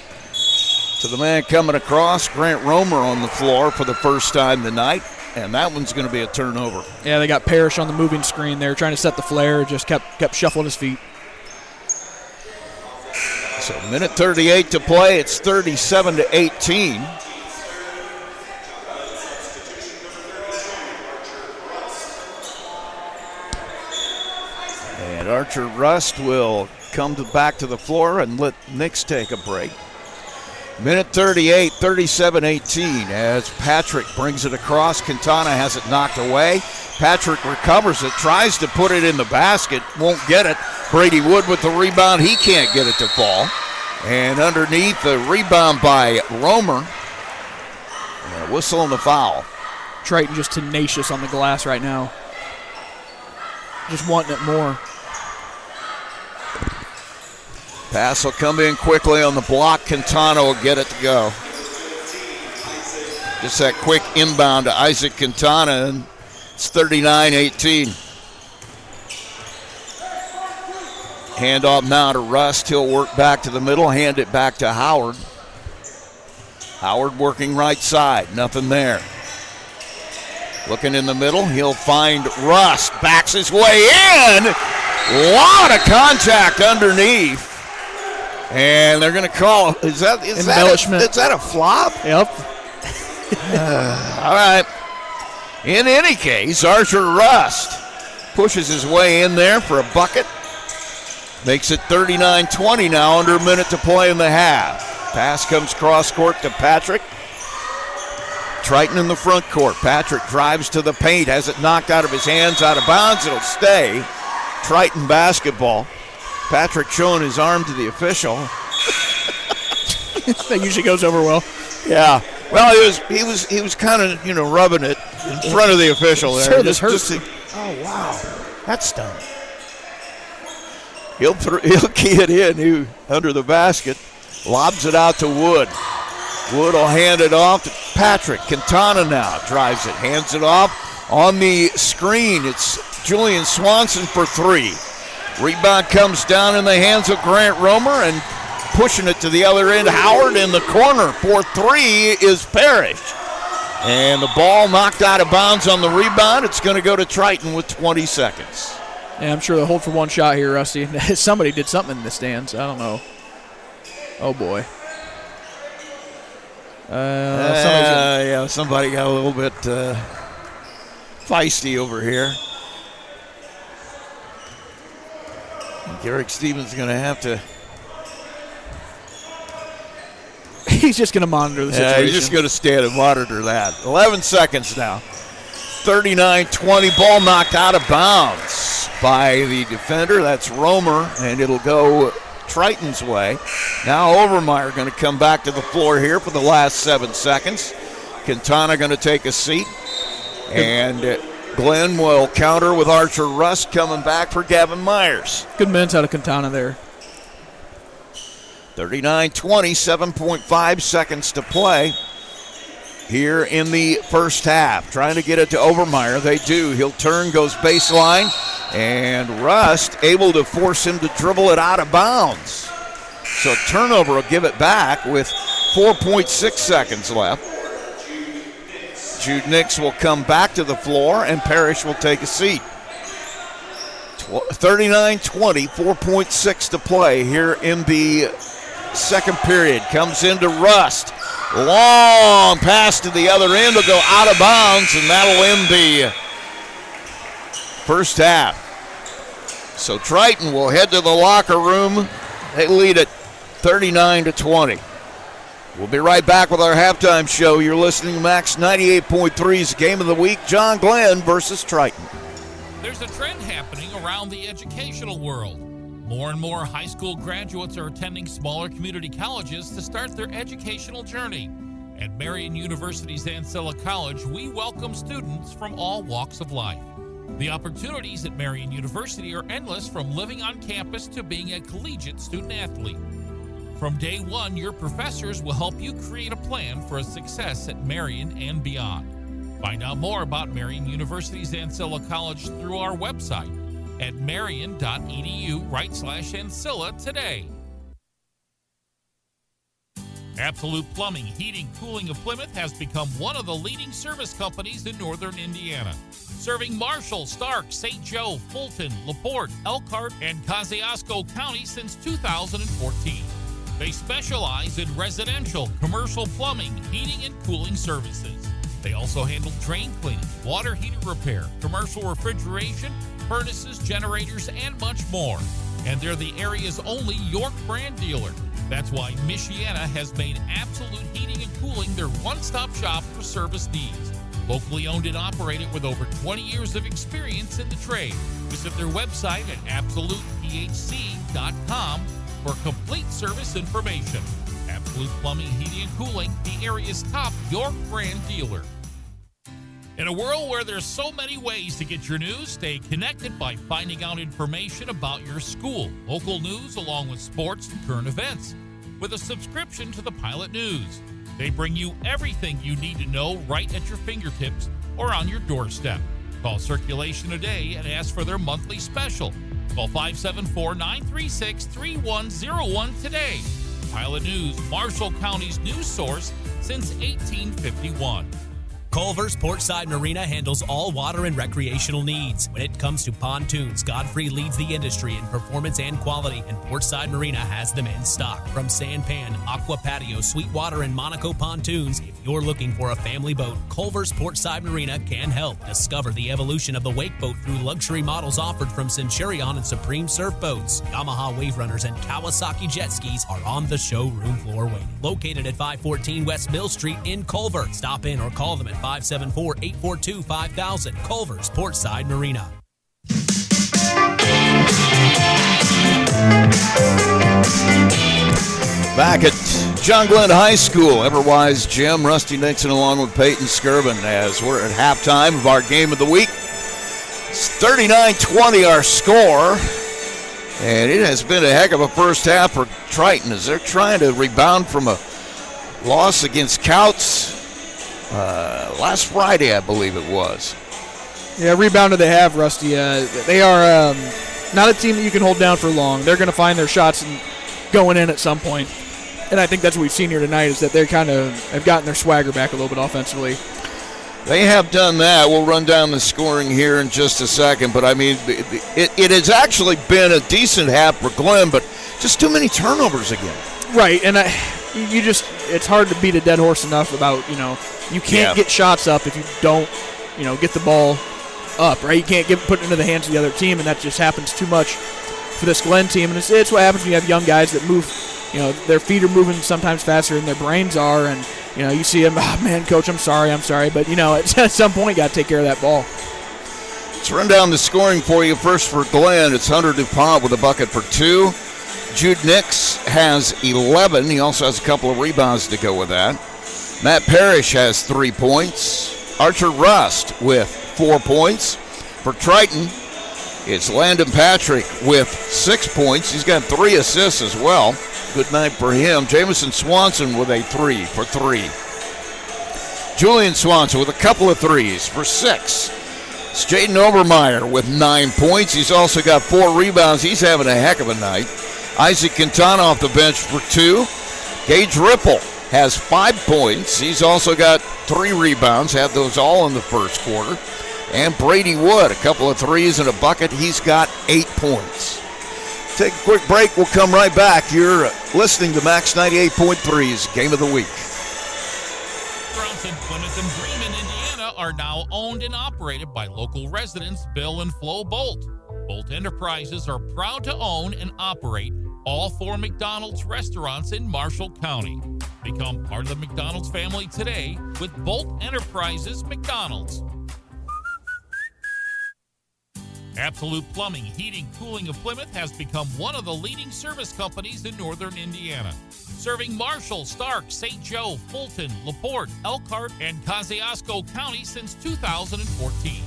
to the man coming across, Grant Romer on the floor for the first time tonight, and that one's going to be a turnover. Yeah, they got Parrish on the moving screen there, trying to set the flare, just kept shuffling his feet. So minute 38 to play, it's 37-18. And Archer Rust will come back to the floor and let Nix take a break. Minute 38, 37-18 as Patrick brings it across. Quintana has it knocked away. Patrick recovers it, tries to put it in the basket, won't get it. Brady Wood with the rebound. He can't get it to fall. And underneath, the rebound by Romer. And a whistle and a foul. Triton just tenacious on the glass right now. Just wanting it more. Pass will come in quickly on the block. Quintana will get it to go. Just that quick inbound to Isaac Quintana, and it's 39-18. Handoff now to Rust. He'll work back to the middle, hand it back to Howard. Howard working right side, nothing there. Looking in the middle, he'll find Rust. Backs his way in. A lot of contact underneath. And they're going to call, is that a flop? Yep. All right. In any case, Archer Rust pushes his way in there for a bucket. Makes it 39-20 now, under a minute to play in the half. Pass comes cross court to Patrick. Triton in the front court. Patrick drives to the paint, has it knocked out of his hands, out of bounds. It'll stay. Triton basketball. Patrick showing his arm to the official. That usually goes over well. Yeah. Well, he was kind of rubbing it in front of the official there. Sure, this hurts. Oh wow, that's done. He'll key it in under the basket. Lobs it out to Wood. Wood will hand it off to Patrick. Quintana now drives it, hands it off on the screen. It's Julian Swanson for 3. Rebound comes down in the hands of Grant Romer, and pushing it to the other end, Howard in the corner for 3 is Parrish. And the ball knocked out of bounds on the rebound. It's going to go to Triton with 20 seconds. Yeah, I'm sure they'll hold for one shot here, Rusty. Somebody did something in the stands. I don't know. Oh, boy. Somebody got a little bit feisty over here. Garrick Stevens is going to have to. He's just going to monitor the situation. Yeah, he's just going to stand and monitor that. 11 seconds now. 39-20. Ball knocked out of bounds by the defender. That's Romer, and it'll go Triton's way. Now Overmeyer going to come back to the floor here for the last 7 seconds. Quintana going to take a seat. And Glenn will counter with Archer Rust coming back for Gavin Myers. Good minutes out of Quintana there. 39-20, 7.5 seconds to play here in the first half. Trying to get it to Overmeyer. They do. He'll turn, goes baseline, and Rust able to force him to dribble it out of bounds. So turnover will give it back with 4.6 seconds left. Jude Nix will come back to the floor, and Parrish will take a seat. 39-20, 4.6 to play here in the second period. Comes into Rust. Long pass to the other end will go out of bounds, and that'll end the first half. So Triton will head to the locker room. They lead it 39-20. We'll be right back with our halftime show. You're listening to Max 98.3's Game of the Week, John Glenn versus Triton. There's a trend happening around the educational world. More and more high school graduates are attending smaller community colleges to start their educational journey. At Marian University's Ancilla College, we welcome students from all walks of life. The opportunities at Marian University are endless, from living on campus to being a collegiate student athlete. From day one, your professors will help you create a plan for a success at Marian and beyond. Find out more about Marian University's Ancilla College through our website at marian.edu/Ancilla today. Absolute Plumbing, Heating, Cooling of Plymouth has become one of the leading service companies in northern Indiana, serving Marshall, Stark, St. Joe, Fulton, LaPorte, Elkhart, and Kosciuszko County since 2014. They specialize in residential, commercial plumbing, heating, and cooling services. They also handle drain cleaning, water heater repair, commercial refrigeration, furnaces, generators, and much more. And they're the area's only York brand dealer. That's why Michiana has made Absolute Heating and Cooling their one-stop shop for service needs. Locally owned and operated with over 20 years of experience in the trade. Visit their website at absolutephc.com for complete service information. Absolute Plumbing, Heating, and Cooling, the area's top York brand dealer. In a world where there's so many ways to get your news, stay connected by finding out information about your school, local news, along with sports and current events. With a subscription to the Pilot News, they bring you everything you need to know right at your fingertips or on your doorstep. Call Circulation today and ask for their monthly special. Call 574-936-3101 today. Pilot News, Marshall County's news source since 1851. Culver's Portside Marina handles all water and recreational needs. When it comes to pontoons, Godfrey leads the industry in performance and quality, and Portside Marina has them in stock. From Sanpan, Aqua Patio, Sweetwater, and Monaco pontoons, if you're looking for a family boat, Culver's Portside Marina can help. Discover the evolution of the wake boat through luxury models offered from Centurion and Supreme Surf Boats. Yamaha Wave Runners and Kawasaki jet skis are on the showroom floor waiting. Located at 514 West Mill Street in Culver. Stop in or call them at 574-842-5000. Culver's Portside Marina. Back at John Glenn High School, Everwise Jim, Rusty Nixon along with Peyton Skirvin as we're at halftime of our game of the week. It's 39-20 our score, and it has been a heck of a first half for Triton as they're trying to rebound from a loss against Couts last Friday, I believe it was. Yeah, rebounded they have, Rusty. They are not a team that you can hold down for long. They're going to find their shots and going in at some point. And I think that's what we've seen here tonight is that they kind of have gotten their swagger back a little bit offensively. They have done that. We'll run down the scoring here in just a second. But, I mean, it has actually been a decent half for Glenn, but just too many turnovers again. Right, and it's hard to beat a dead horse enough about, you can't get shots up if you don't, get the ball up, right? You can't put it into the hands of the other team, and that just happens too much for this Glenn team. And it's what happens when you have young guys that move, their feet are moving sometimes faster than their brains are, and, you see them, oh, man, coach, I'm sorry, but, at some point you got to take care of that ball. Let's run down the scoring for you. First for Glenn, it's Hunter DuPont with a bucket for 2. Jude Nix has 11. He also has a couple of rebounds to go with that. Matt Parrish has 3 points. Archer Rust with 4 points. For Triton, it's Landon Patrick with 6 points. He's got 3 assists as well. Good night for him. Jamison Swanson with a 3 for 3. Julian Swanson with a couple of threes for 6. It's Jaden Obermeyer with 9 points. He's also got 4 rebounds. He's having a heck of a night. Isaac Quintana off the bench for 2. Gage Ripple has 5 points. He's also got 3 rebounds, had those all in the first quarter. And Brady Wood, a couple of threes and a bucket. He's got 8 points. Take a quick break. We'll come right back. You're listening to Max 98.3's Game of the Week. Restaurants in Plymouth and Bremen, Indiana are now owned and operated by local residents Bill and Flo Bolt. Bolt Enterprises are proud to own and operate all 4 McDonald's restaurants in Marshall County. Become part of the McDonald's family today with Bolt Enterprises McDonald's. Absolute Plumbing, Heating, Cooling of Plymouth has become one of the leading service companies in northern Indiana, serving Marshall, Stark, St. Joe, Fulton, LaPorte, Elkhart, and Kosciuszko County since 2014.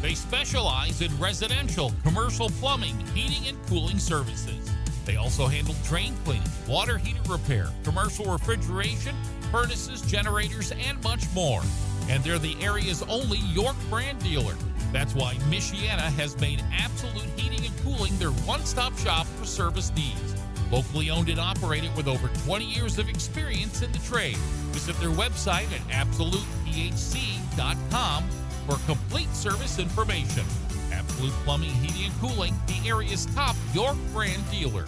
They specialize in residential, commercial plumbing, heating, and cooling services. They also handle drain cleaning, water heater repair, commercial refrigeration, furnaces, generators, and much more. And they're the area's only York brand dealer. That's why Michiana has made Absolute Heating and Cooling their one-stop shop for service needs. Locally owned and operated with over 20 years of experience in the trade. Visit their website at absolutephc.com for complete service information. Absolute Plumbing, Heating, and Cooling, the area's top York brand dealer.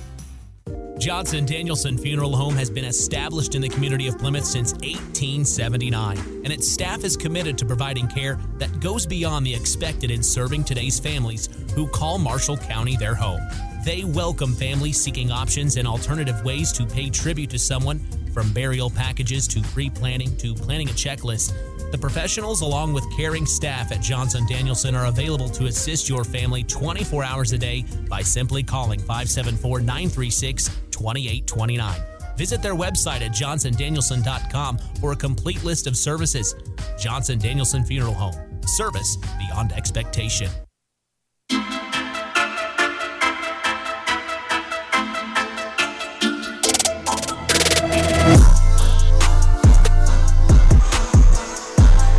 Johnson Danielson Funeral Home has been established in the community of Plymouth since 1879, and its staff is committed to providing care that goes beyond the expected in serving today's families who call Marshall County their home. They welcome families seeking options and alternative ways to pay tribute to someone, from burial packages to pre-planning to planning a checklist. The professionals, along with caring staff at Johnson Danielson, are available to assist your family 24 hours a day by simply calling 574-936-2829. Visit their website at johnsondanielson.com for a complete list of services. Johnson Danielson Funeral Home. Service beyond expectation.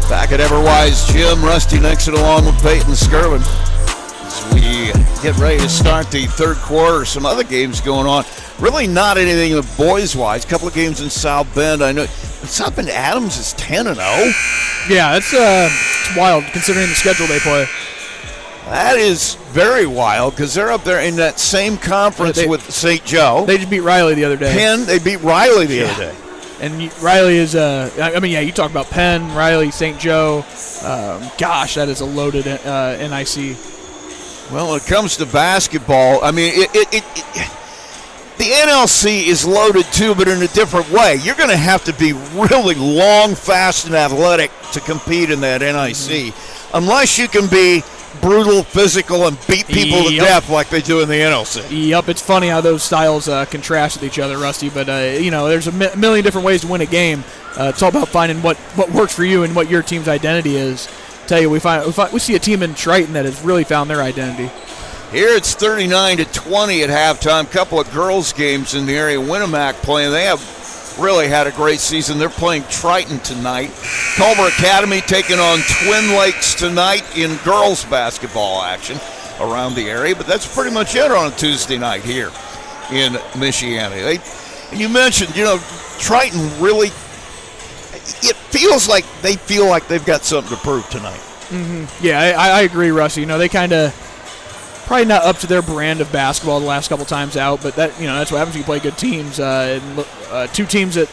Back at Everwise Gym, Rusty Nixon along with Peyton Skirvin. As we get ready to start the third quarter, some other games going on. Really not anything boys-wise. A couple of games in South Bend. I know South Bend Adams is 10-0. Yeah, it's wild considering the schedule they play. That is very wild because they're up there in that same conference with St. Joe. They just beat Riley the other day. Penn, they beat Riley the other day. And Riley is, you talk about Penn, Riley, St. Joe. Gosh, that is a loaded NIC. Well, when it comes to basketball, I mean, the NLC is loaded too, but in a different way. You're going to have to be really long, fast, and athletic to compete in that NIC, unless you can be brutal, physical, and beat people to death like they do in the NLC. Yep, it's funny how those styles contrast with each other, Rusty. But there's a million different ways to win a game. It's all about finding what works for you and what your team's identity is. Tell you, we see a team in Triton that has really found their identity. Here it's 39-20 at halftime. Couple of girls' games in the area. Winnemac playing. They have really had a great season. They're playing Triton tonight. Culver Academy taking on Twin Lakes tonight in girls basketball action around the area. But that's pretty much it on a Tuesday night here in Michiana. And you mentioned, Triton really, it feels like they feel like they've got something to prove tonight. Mm-hmm. Yeah, I agree, Rusty. They kind of probably not up to their brand of basketball the last couple times out, but that's what happens when you play good teams. Two teams that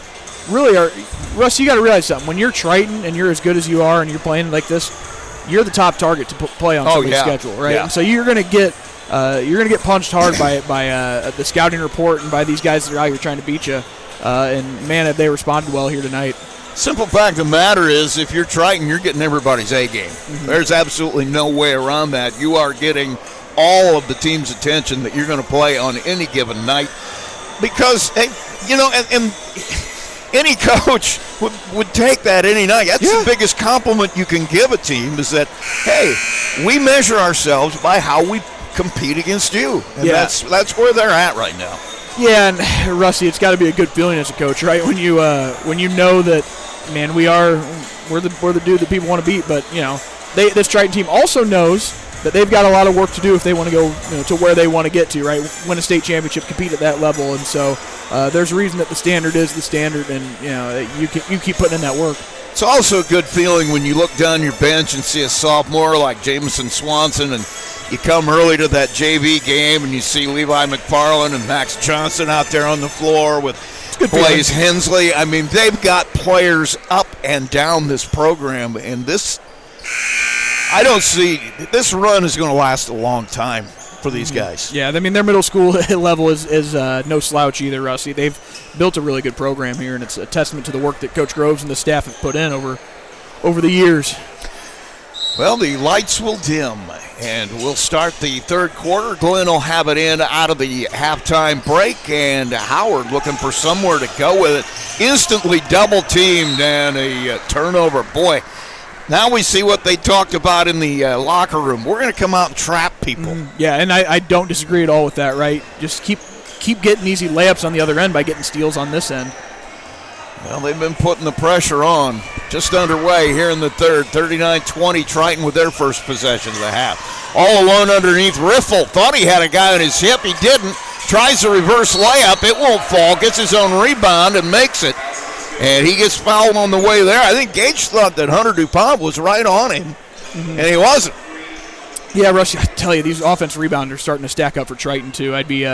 really are. Russ, you got to realize something. When you're Triton and you're as good as you are and you're playing like this, you're the top target to play on somebody's schedule, right? Yeah. And so you're going to get punched hard by the scouting report and by these guys that are out here trying to beat you. And man, have they responded well here tonight. Simple fact of the matter is, if you're Triton, you're getting everybody's A game. Mm-hmm. There's absolutely no way around that. You are getting all of the team's attention that you're going to play on any given night, because and any coach would take that any night. That's the biggest compliment you can give a team is that, hey, we measure ourselves by how we compete against you. And that's where they're at right now. Yeah, and Rusty, it's got to be a good feeling as a coach, right? When you know that, man, we're the dude that people want to beat, but this Triton team also knows that they've got a lot of work to do if they want to go to where they want to get to, right? Win a state championship, compete at that level, and so there's a reason that the standard is the standard, and you keep putting in that work. It's also a good feeling when you look down your bench and see a sophomore like Jamison Swanson, and you come early to that JV game and you see Levi McFarland and Max Johnson out there on the floor with Blaze Hensley. I mean, they've got players up and down this program, and this run is going to last a long time for these guys. Yeah, I mean, their middle school level is no slouch either, Rusty. They've built a really good program here, and it's a testament to the work that Coach Groves and the staff have put in over the years. Well, the lights will dim, and we'll start the third quarter. Glenn will have it in out of the halftime break, and Howard looking for somewhere to go with it. Instantly double-teamed and a turnover. Boy, now we see what they talked about in the locker room. We're going to come out and trap people. Yeah, and I don't disagree at all with that, right? Just keep getting easy layups on the other end by getting steals on this end. Well, they've been putting the pressure on. Just underway here in the third. 39-20, Triton with their first possession of the half. All alone underneath Riffle. Thought he had a guy on his hip. He didn't. Tries the reverse layup. It won't fall. Gets his own rebound and makes it. And he gets fouled on the way there. I think Gage thought that Hunter DuPont was right on him, and he wasn't. Yeah, Russ, I tell you, these offensive rebounds are starting to stack up for Triton, too. I'd be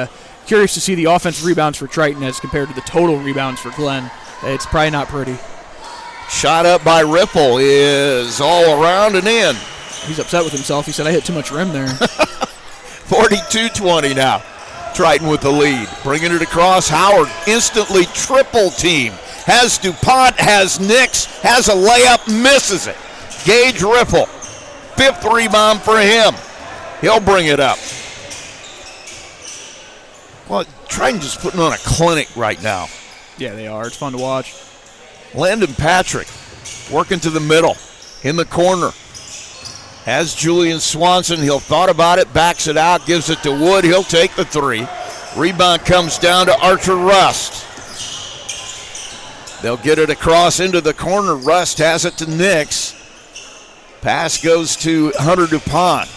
curious to see the offensive rebounds for Triton as compared to the total rebounds for Glenn. It's probably not pretty. Shot up by Ripple is all around and in. He's upset with himself. He said, I hit too much rim there. 42-20 now. Triton with the lead. Bringing it across. Howard instantly triple team. Has DuPont, has Nix, has a layup, misses it. Gage Riffle, fifth rebound for him. He'll bring it up. Well, Triton just putting on a clinic right now. Yeah, they are. It's fun to watch. Landon Patrick working to the middle, in the corner. Has Julian Swanson. He'll thought about it, backs it out, gives it to Wood. He'll take the three. Rebound comes down to Archer Rust. They'll get it across into the corner. Rust has it to Nix. Pass goes to Hunter DuPont.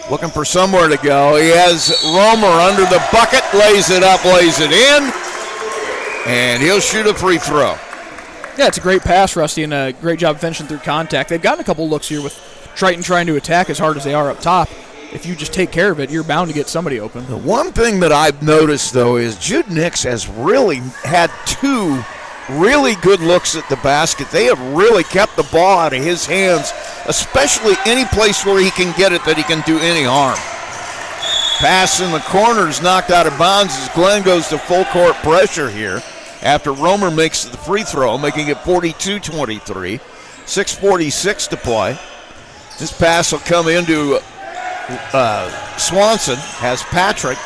Looking for somewhere to go. He has Romer under the bucket. Lays it up, lays it in. And he'll shoot a free throw. Yeah, it's a great pass, Rusty, and a great job finishing through contact. They've gotten a couple looks here with Triton trying to attack as hard as they are up top. If you just take care of it, you're bound to get somebody open. The one thing that I've noticed, though, is Jude Nix has really had two really good looks at the basket. They have really kept the ball out of his hands, especially any place where he can get it that he can do any harm. Pass in the corner is knocked out of bounds as Glenn goes to full court pressure here after Romer makes the free throw, making it 42-23. 6:46 to play. This pass will come into Swanson, has Patrick.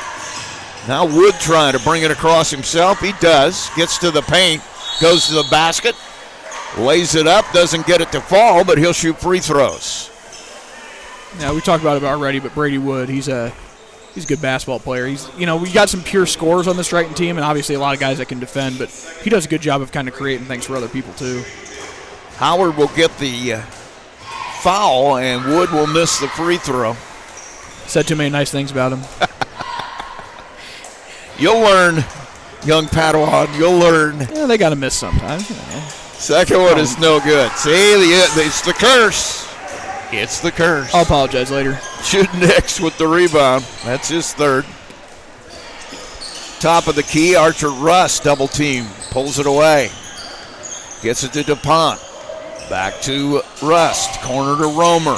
Now Wood trying to bring it across himself. He does. Gets to the paint. Goes to the basket, lays it up, doesn't get it to fall, but he'll shoot free throws. Yeah, we talked about it already, but Brady Wood, he's a good basketball player. We got some pure scorers on this Triton team, and obviously a lot of guys that can defend, but he does a good job of kind of creating things for other people too. Howard will get the foul, and Wood will miss the free throw. Said too many nice things about him. You'll learn. Young Padawan, you'll learn. Yeah, they got to miss sometimes. Second one is no good. See, it's the curse. It's the curse. I'll apologize later. Jude Nix with the rebound. That's his third. Top of the key, Archer Rust, double team. Pulls it away. Gets it to DuPont. Back to Rust. Corner to Romer.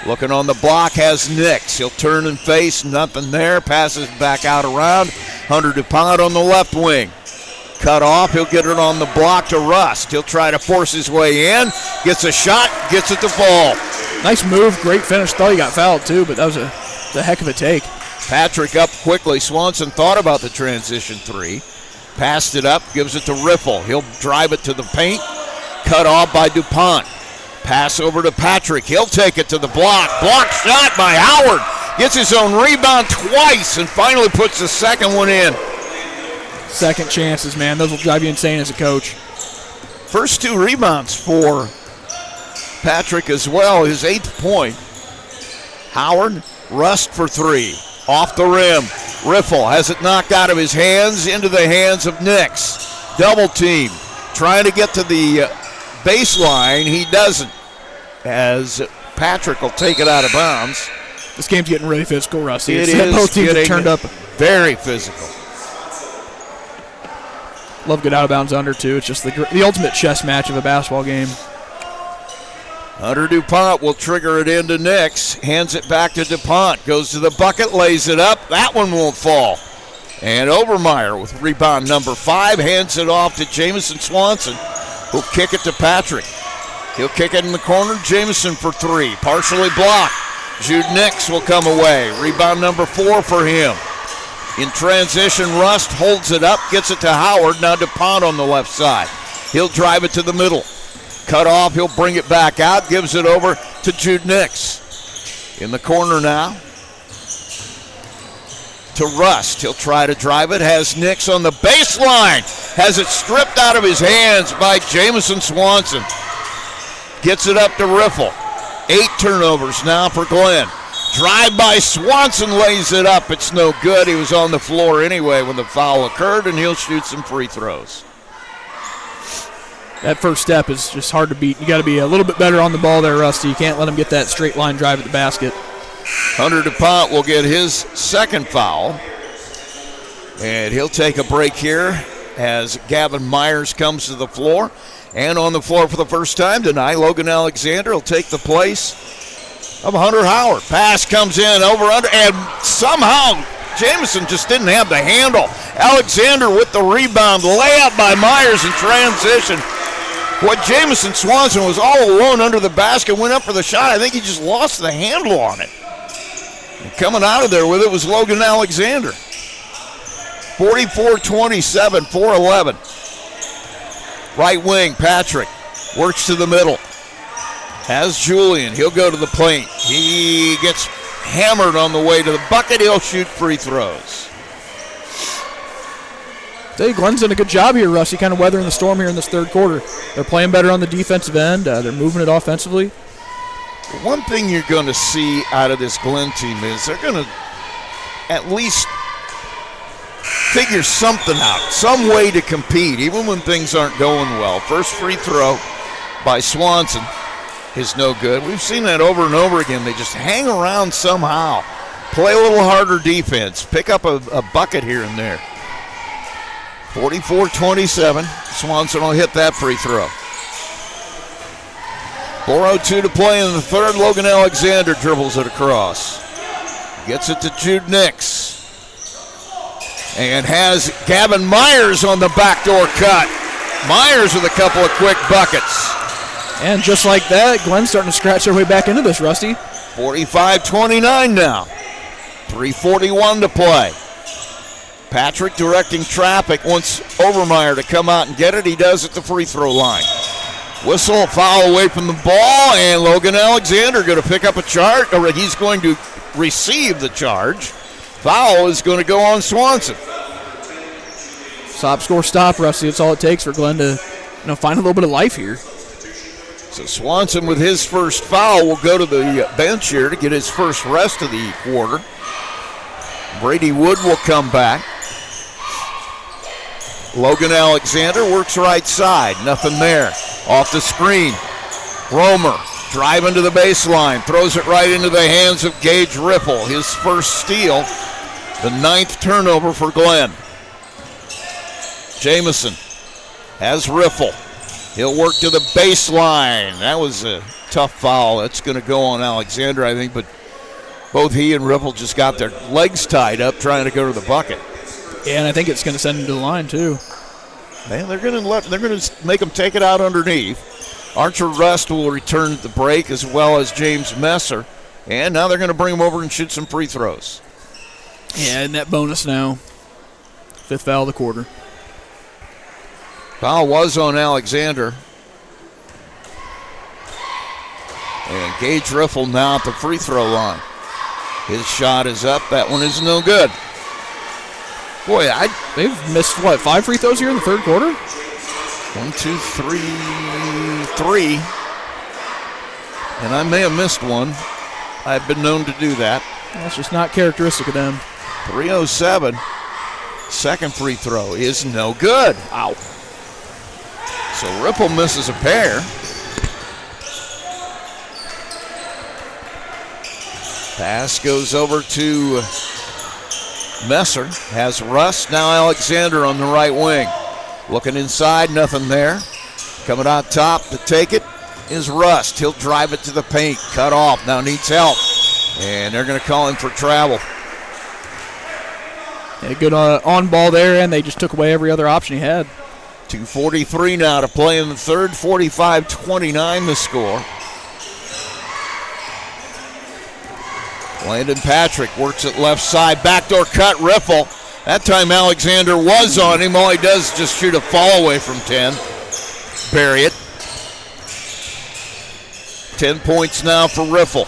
Looking on the block, has Nix. He'll turn and face, nothing there. Passes back out around. Hunter DuPont on the left wing. Cut off, he'll get it on the block to Rust. He'll try to force his way in. Gets a shot, gets it to fall. Nice move, great finish. Thought he got fouled too, but that was a heck of a take. Patrick up quickly. Swanson thought about the transition three. Passed it up, gives it to Riffle. He'll drive it to the paint. Cut off by DuPont. Pass over to Patrick. He'll take it to the block. Block shot by Howard. Gets his own rebound twice and finally puts the second one in. Second chances, man. Those will drive you insane as a coach. First 2 rebounds for Patrick as well, his 8th point. Howard, Rust for 3. Off the rim. Riffle has it knocked out of his hands into the hands of Nix. Double team. Trying to get to the baseline. He doesn't. As Patrick will take it out of bounds. This game's getting really physical, Rusty. It is both teams have turned up. Very physical. Love good out of bounds under, too. It's just the ultimate chess match of a basketball game. Hunter DuPont will trigger it into Nix. Hands it back to DuPont. Goes to the bucket, lays it up. That one won't fall. And Overmeyer with rebound number 5. Hands it off to Jamison Swanson, who'll kick it to Patrick. He'll kick it in the corner. Jamison for 3. Partially blocked. Jude Nix will come away. Rebound number 4 for him. In transition, Rust holds it up, gets it to Howard. Now DuPont on the left side. He'll drive it to the middle. Cut off, he'll bring it back out, gives it over to Jude Nix. In the corner now to Rust. He'll try to drive it, has Nix on the baseline. Has it stripped out of his hands by Jamison Swanson. Gets it up to Riffle. 8 turnovers now for Glenn. Drive by Swanson, lays it up. It's no good. He was on the floor anyway when the foul occurred, and he'll shoot some free throws. That first step is just hard to beat. You got to be a little bit better on the ball there, Rusty. You can't let him get that straight line drive at the basket. Hunter DuPont will get his second foul, and he'll take a break here as Gavin Myers comes to the floor. And on the floor for the first time tonight, Logan Alexander will take the place of Hunter Howard. Pass comes in over under, and somehow Jamison just didn't have the handle. Alexander with the rebound, layup by Myers in transition. What Jamison Swanson was all alone under the basket, went up for the shot. I think he just lost the handle on it. And coming out of there with it was Logan Alexander. 44-27, 4-11. Right wing, Patrick works to the middle. Has Julian. He'll go to the paint. He gets hammered on the way to the bucket. He'll shoot free throws. Hey, Glenn's done a good job here, Rusty, kind of weathering the storm here in this third quarter. They're playing better on the defensive end. They're moving it offensively. One thing you're going to see out of this Glenn team is they're going to at least figure something out, some way to compete, even when things aren't going well. First free throw by Swanson is no good. We've seen that over and over again. They just hang around somehow, play a little harder defense, pick up a bucket here and there. 44-27. Swanson will hit that free throw. 4:02 to play in the third. Logan Alexander dribbles it across. Gets it to Jude Nix. And has Gavin Myers on the backdoor cut. Myers with a couple of quick buckets. And just like that, Glenn's starting to scratch their way back into this, Rusty. 45-29 now. 3:41 to play. Patrick directing traffic, wants Overmeyer to come out and get it. He does at the free throw line. Whistle, foul away from the ball, and Logan Alexander going to pick up a charge, or he's going to receive the charge. Foul is going to go on Swanson. Stop, score, stop, Rusty. That's all it takes for Glenn to find a little bit of life here. So Swanson with his first foul will go to the bench here to get his first rest of the quarter. Brady Wood will come back. Logan Alexander works right side. Nothing there. Off the screen. Romer driving to the baseline. Throws it right into the hands of Gage Riffle. His first steal. The 9th turnover for Glenn. Jamison has Riffle. He'll work to the baseline. That was a tough foul. That's going to go on Alexander, I think, but both he and Riffle just got their legs tied up trying to go to the bucket. Yeah, and I think it's going to send him to the line too. Man, they're going to make him take it out underneath. Archer Rust will return at the break, as well as James Messer, and now they're going to bring him over and shoot some free throws. Yeah, and that bonus now. 5th foul of the quarter. Foul was on Alexander. And Gage Riffle now at the free throw line. His shot is up. That one is no good. Boy, they've missed, 5 free throws here in the third quarter? 1, 2, 3. And I may have missed one. I've been known to do that. That's just not characteristic of them. 3:07. Second free throw is no good. Ow. So Ripple misses a pair. Pass goes over to Messer. Has Russ. Now Alexander on the right wing. Looking inside, nothing there. Coming out top to take it is Rust. He'll drive it to the paint. Cut off. Now needs help. And they're going to call him for travel. Yeah, good on ball there, and they just took away every other option he had. 2:43 now to play in the third. 45-29 the score. Landon Patrick works it left side. Backdoor cut, Riffle. That time Alexander was on him. All he does is just shoot a fall away from 10. Bury it. 10 points now for Riffle.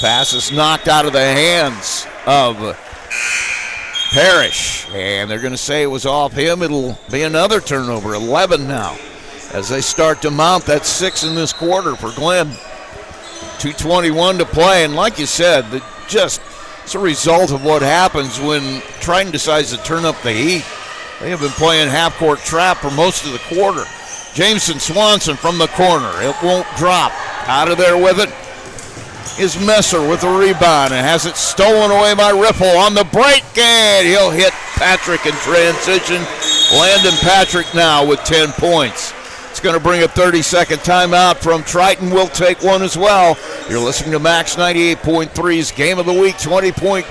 Pass is knocked out of the hands of Parrish. And they're going to say it was off him. It'll be another turnover. 11 now. As they start to mount, that's 6 in this quarter for Glenn. 2:21 to play. And like you said, it's a result of what happens when Triton decides to turn up the heat. They have been playing half-court trap for most of the quarter. Jameson Swanson from the corner. It won't drop. Out of there with it is Messer with the rebound and has it stolen away by Ripple on the break, and he'll hit Patrick in transition. Landon Patrick now with 10 points. It's going to bring a 30-second timeout from Triton. We'll take one as well. You're listening to Max 98.3's Game of the Week. 20-point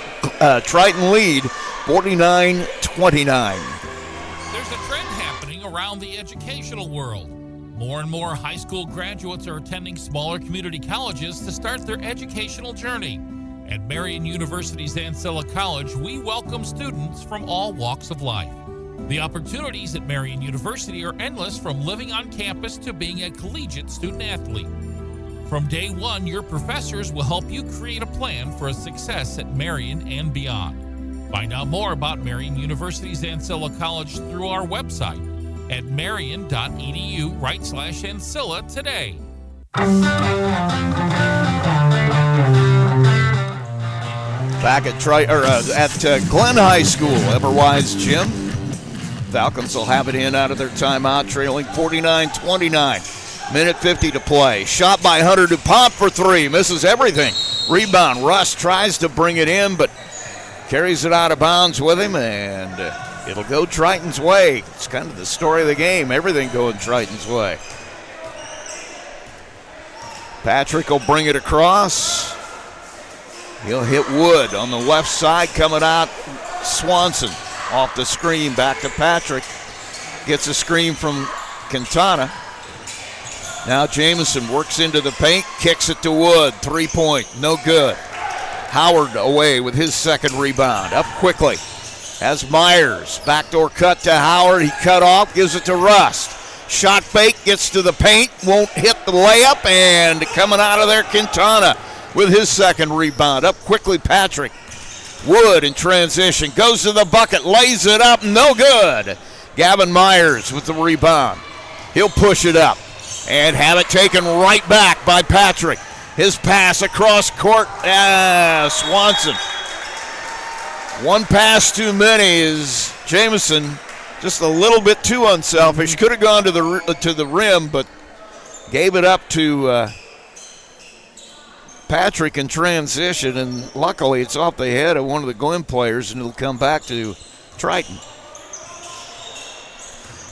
Triton lead, 49-29. There's a trend happening around the educational world. More and more high school graduates are attending smaller community colleges to start their educational journey. At Marian University's Ancilla College, we welcome students from all walks of life. The opportunities at Marian University are endless, from living on campus to being a collegiate student athlete. From day one, your professors will help you create a plan for a success at Marian and beyond. Find out more about Marian University's Ancilla College through our website at marian.edu/Ancilla today. Back at Glen High School, Everwise Gym. Falcons will have it in out of their timeout, trailing 49-29. Minute 50 to play. Shot by Hunter DuPont for 3. Misses everything. Rebound. Russ tries to bring it in, but carries it out of bounds with him, and it'll go Triton's way. It's kind of the story of the game. Everything going Triton's way. Patrick will bring it across. He'll hit Wood on the left side. Coming out, Swanson off the screen. Back to Patrick. Gets a screen from Quintana. Now Jamison works into the paint. Kicks it to Wood. 3-point. No good. Howard away with his second rebound. Up quickly. As Myers. Backdoor cut to Howard. He cut off. Gives it to Rust. Shot fake. Gets to the paint. Won't hit the layup. And coming out of there, Quintana with his second rebound. Up quickly, Patrick. Wood in transition. Goes to the bucket. Lays it up. No good. Gavin Myers with the rebound. He'll push it up and have it taken right back by Patrick. His pass across court. Swanson. One pass too many is Jamison. Just a little bit too unselfish. Could have gone to the rim, but gave it up to Patrick in transition, and luckily it's off the head of one of the Glen players, and it'll come back to Triton.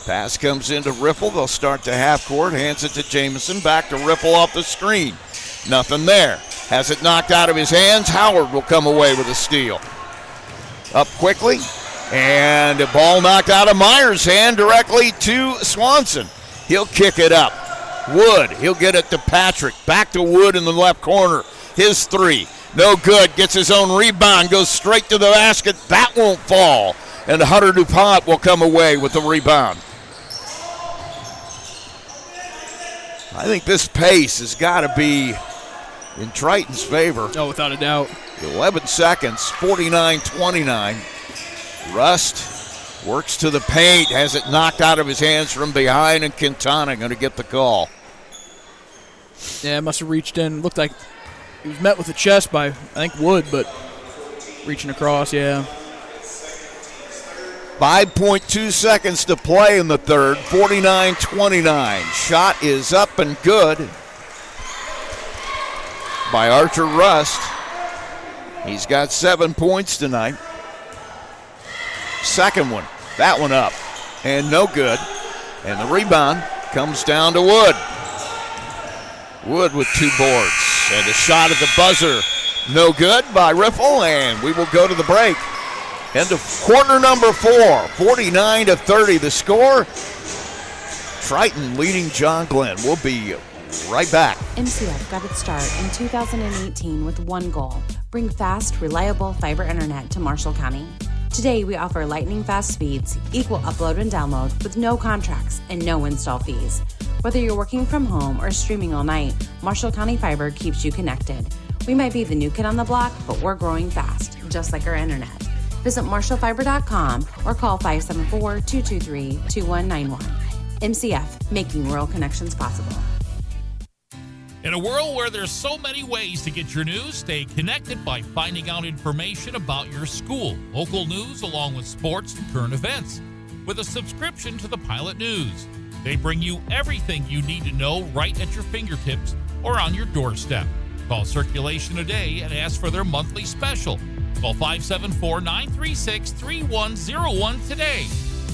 Pass comes into Ripple. They'll start to half court. Hands it to Jamison. Back to Ripple off the screen. Nothing there. Has it knocked out of his hands. Howard will come away with a steal. Up quickly. And the ball knocked out of Myers' hand directly to Swanson. He'll kick it up. Wood. He'll get it to Patrick. Back to Wood in the left corner. His 3. No good. Gets his own rebound. Goes straight to the basket. That won't fall. And Hunter DuPont will come away with the rebound. I think this pace has got to be in Triton's favor. Oh, without a doubt. 11 seconds, 49-29. Rust works to the paint, has it knocked out of his hands from behind, and Quintana going to get the call. Yeah, must have reached in. Looked like he was met with the chest by, I think, Wood, but reaching across, yeah. 5.2 seconds to play in the third, 49-29. Shot is up and good by Archer Rust. He's got 7 points tonight. Second one, that one up, and no good. And the rebound comes down to Wood. Wood with 2 boards, and a shot at the buzzer, no good by Riffle, and we will go to the break. End of quarter number 4, 49-30 the score. Triton leading John Glenn. We'll be right back. MCF got its start in 2018 with one goal: bring fast, reliable fiber internet to Marshall County. Today, we offer lightning fast speeds, equal upload and download with no contracts and no install fees. Whether you're working from home or streaming all night, Marshall County Fiber keeps you connected. We might be the new kid on the block, but we're growing fast, just like our internet. Visit marshallfiber.com or call 574-223-2191. MCF, making rural connections possible. In a world where there's so many ways to get your news, stay connected by finding out information about your school, local news, along with sports and current events. With a subscription to the Pilot News, they bring you everything you need to know right at your fingertips or on your doorstep. Call Circulation today and ask for their monthly special. Call 574-936-3101 today.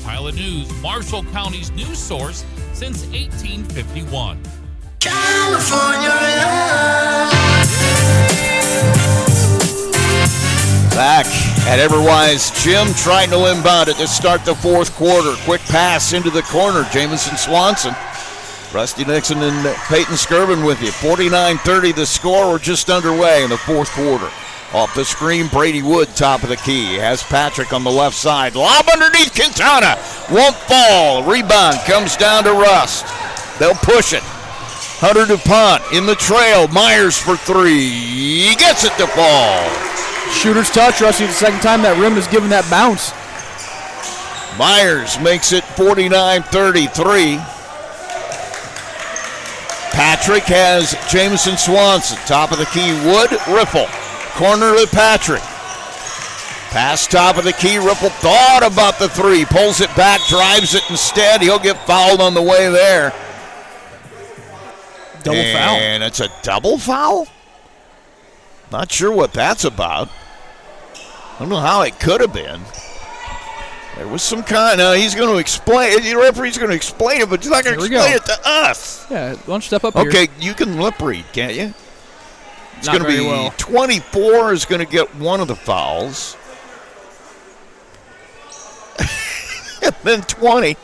Pilot News, Marshall County's news source since 1851. Back at Everwise Gym, trying to inbound it to start the fourth quarter. Quick pass into the corner. Jamison Swanson. Rusty Nixon and Peyton Skirvin with you. 49-30 the score. We're just underway in the fourth quarter. Off the screen, Brady Wood, top of the key. Has Patrick on the left side. Lob underneath Quintana. Won't fall. Rebound comes down to Rust. They'll push it. Hunter DuPont in the trail. Myers for 3. He gets it to fall. Shooter's touch, Rusty, the second time that rim has given that bounce. Myers makes it 49-33. Patrick has Jamison Swanson. Top of the key, Wood, Riffle. Corner to Patrick. Pass top of the key. Ripple thought about the 3. Pulls it back, drives it instead. He'll get fouled on the way there. Double foul. And it's a double foul? Not sure what that's about. I don't know how it could have been. There was some kind of, he's going to explain, the referee's going to explain it, but he's not going to explain it to us. Yeah, why don't you step up here? Okay, you can lip read, can't you? It's Not going to be well. 24 is going to get one of the fouls. And then 20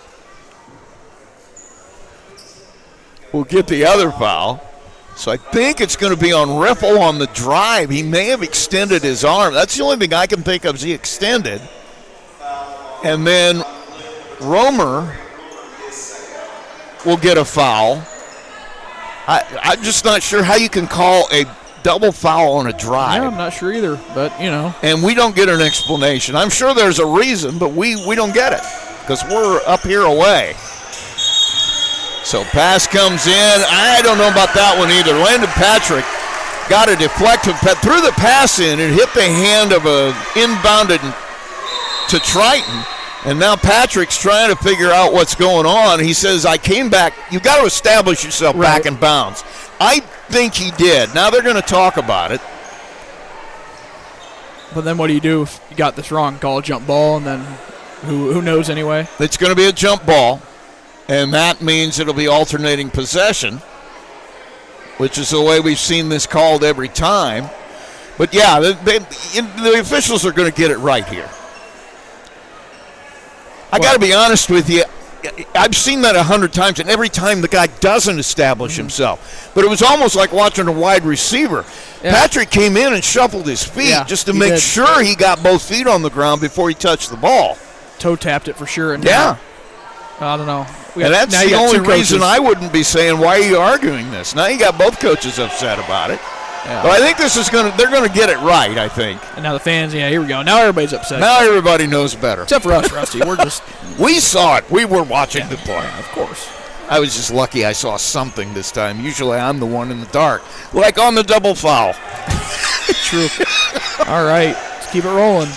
will get the other foul. So I think it's going to be on Riffle on the drive. He may have extended his arm. That's the only thing I can think of is he extended. And then Romer will get a foul. I'm just not sure how you can call a double foul on a drive. Yeah, I'm not sure either, but, you know. And we don't get an explanation. I'm sure there's a reason, but we don't get it because we're up here away. So pass comes in. I don't know about that one either. Landon Patrick got a deflected, threw the pass in and hit the hand of a inbounded to Triton. And now Patrick's trying to figure out what's going on. He says, I came back. You've got to establish yourself back in bounds. I think he did. Now they're going to talk about it. But then what do you do if you got this wrong? Call a jump ball, and then who knows anyway? It's going to be a jump ball, and that means it'll be alternating possession, which is the way we've seen this called every time. But, yeah, the officials are going to get it right here. I got to be honest with you. I've seen that 100 times, and every time the guy doesn't establish himself. But it was almost like watching a wide receiver. Yeah. Patrick came in and shuffled his feet just to make sure he got both feet on the ground before he touched the ball. Toe tapped it for sure. And yeah. I don't know. And that's the only reason I wouldn't be saying, why are you arguing this? Now you got both coaches upset about it. Yeah. But I think they're going to get it right, I think. And now the fans, here we go. Now everybody's upset. Now everybody knows better. Except for us, Rusty. We're just... We saw it. We were watching the play. Yeah, of course. I was just lucky I saw something this time. Usually I'm the one in the dark. Like on the double foul. True. All right. Let's keep it rolling.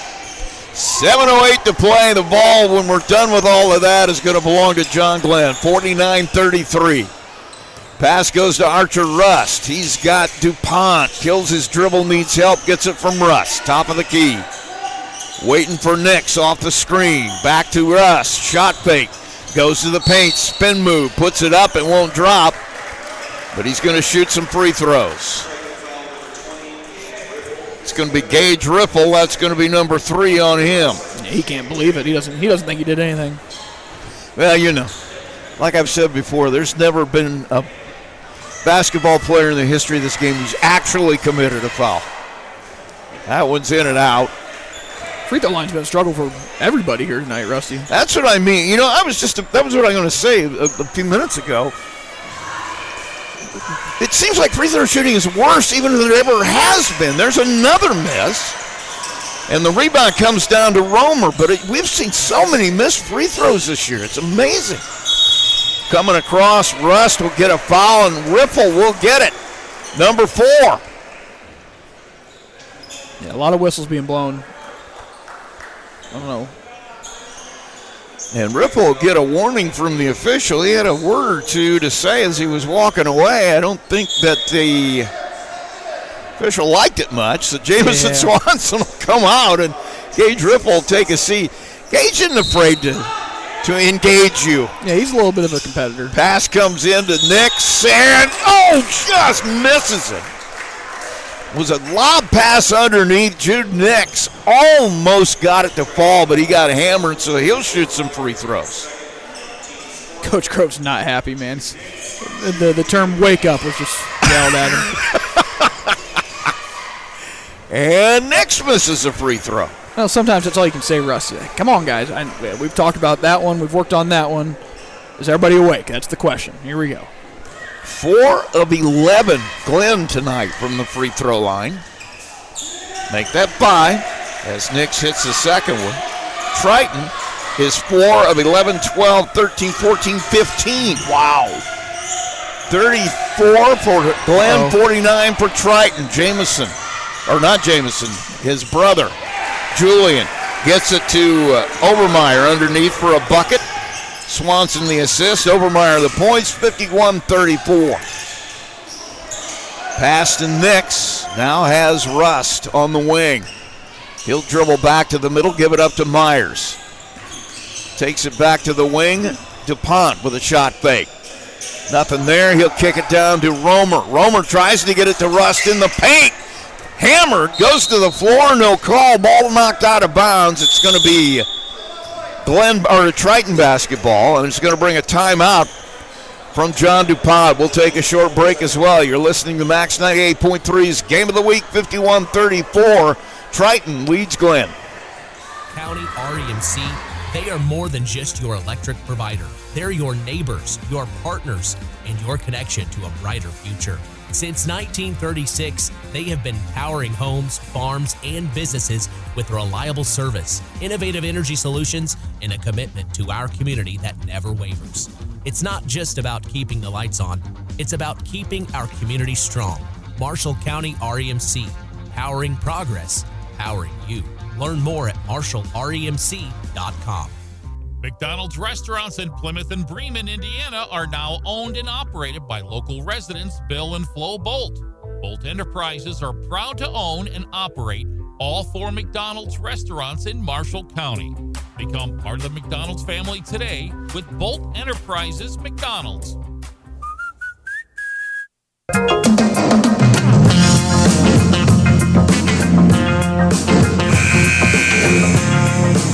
7:08 to play. The ball, when we're done with all of that, is going to belong to John Glenn. 49-33. Pass goes to Archer Rust. He's got DuPont. Kills his dribble, needs help, gets it from Rust. Top of the key. Waiting for Nix off the screen. Back to Rust. Shot fake. Goes to the paint. Spin move. Puts it up. It won't drop. But he's going to shoot some free throws. It's going to be Gage Riffle. That's going to be number 3 on him. Yeah, he can't believe it. He doesn't think he did anything. Well, like I've said before, there's never been a basketball player in the history of this game who's actually committed a foul. That one's in and out. Free throw line's been a struggle for everybody here tonight, Rusty. That's what I mean. That was what I'm going to say a few minutes ago. It seems like free throw shooting is worse even than it ever has been. There's another miss, and the rebound comes down to Romer, but we've seen so many missed free throws this year. It's amazing. Coming across, Rust will get a foul, and Riffle will get it. Number 4. Yeah, a lot of whistles being blown. I don't know. And Riffle will get a warning from the official. He had a word or two to say as he was walking away. I don't think that the official liked it much. So Jamison Swanson will come out, and Gage Riffle will take a seat. Gage isn't afraid to engage you. Yeah, he's a little bit of a competitor. Pass comes in to Nix, and just misses it. Was a lob pass underneath. Jude Nix almost got it to fall, but he got hammered, so he'll shoot some free throws. Coach Grove's not happy, man. The term "wake up" was just yelled at him. And Nix misses a free throw. Well, sometimes that's all you can say, Russ. Come on, guys. We've talked about that one. We've worked on that one. Is everybody awake? That's the question. Here we go. 4 of 11 Glenn tonight from the free throw line. Make that by as Nix hits the second one. Triton is 4 of 11, 12, 13, 14, 15. Wow. 34 for Glenn, 49 for Triton. His brother, Julian, gets it to Obermeyer underneath for a bucket. Swanson the assist, Obermeyer the points, 51-34. Pass to Nix, now has Rust on the wing. He'll dribble back to the middle, give it up to Myers. Takes it back to the wing, DuPont with a shot fake. Nothing there, he'll kick it down to Romer. Romer tries to get it to Rust in the paint. Hammered, goes to the floor, no call, ball knocked out of bounds. It's going to be Triton basketball, and it's going to bring a timeout from John DuPont. We'll take a short break as well. You're listening to Max 98.3's Game of the Week, 51-34. Triton leads Glenn. County REMC, they are more than just your electric provider. They're your neighbors, your partners, and your connection to a brighter future. Since 1936, they have been powering homes, farms, and businesses with reliable service, innovative energy solutions, and a commitment to our community that never wavers. It's not just about keeping the lights on, it's about keeping our community strong. Marshall County REMC, powering progress, powering you. Learn more at marshallremc.com. McDonald's restaurants in Plymouth and Bremen, Indiana are now owned and operated by local residents Bill and Flo Bolt. Bolt Enterprises are proud to own and operate all 4 McDonald's restaurants in Marshall County. Become part of the McDonald's family today with Bolt Enterprises McDonald's.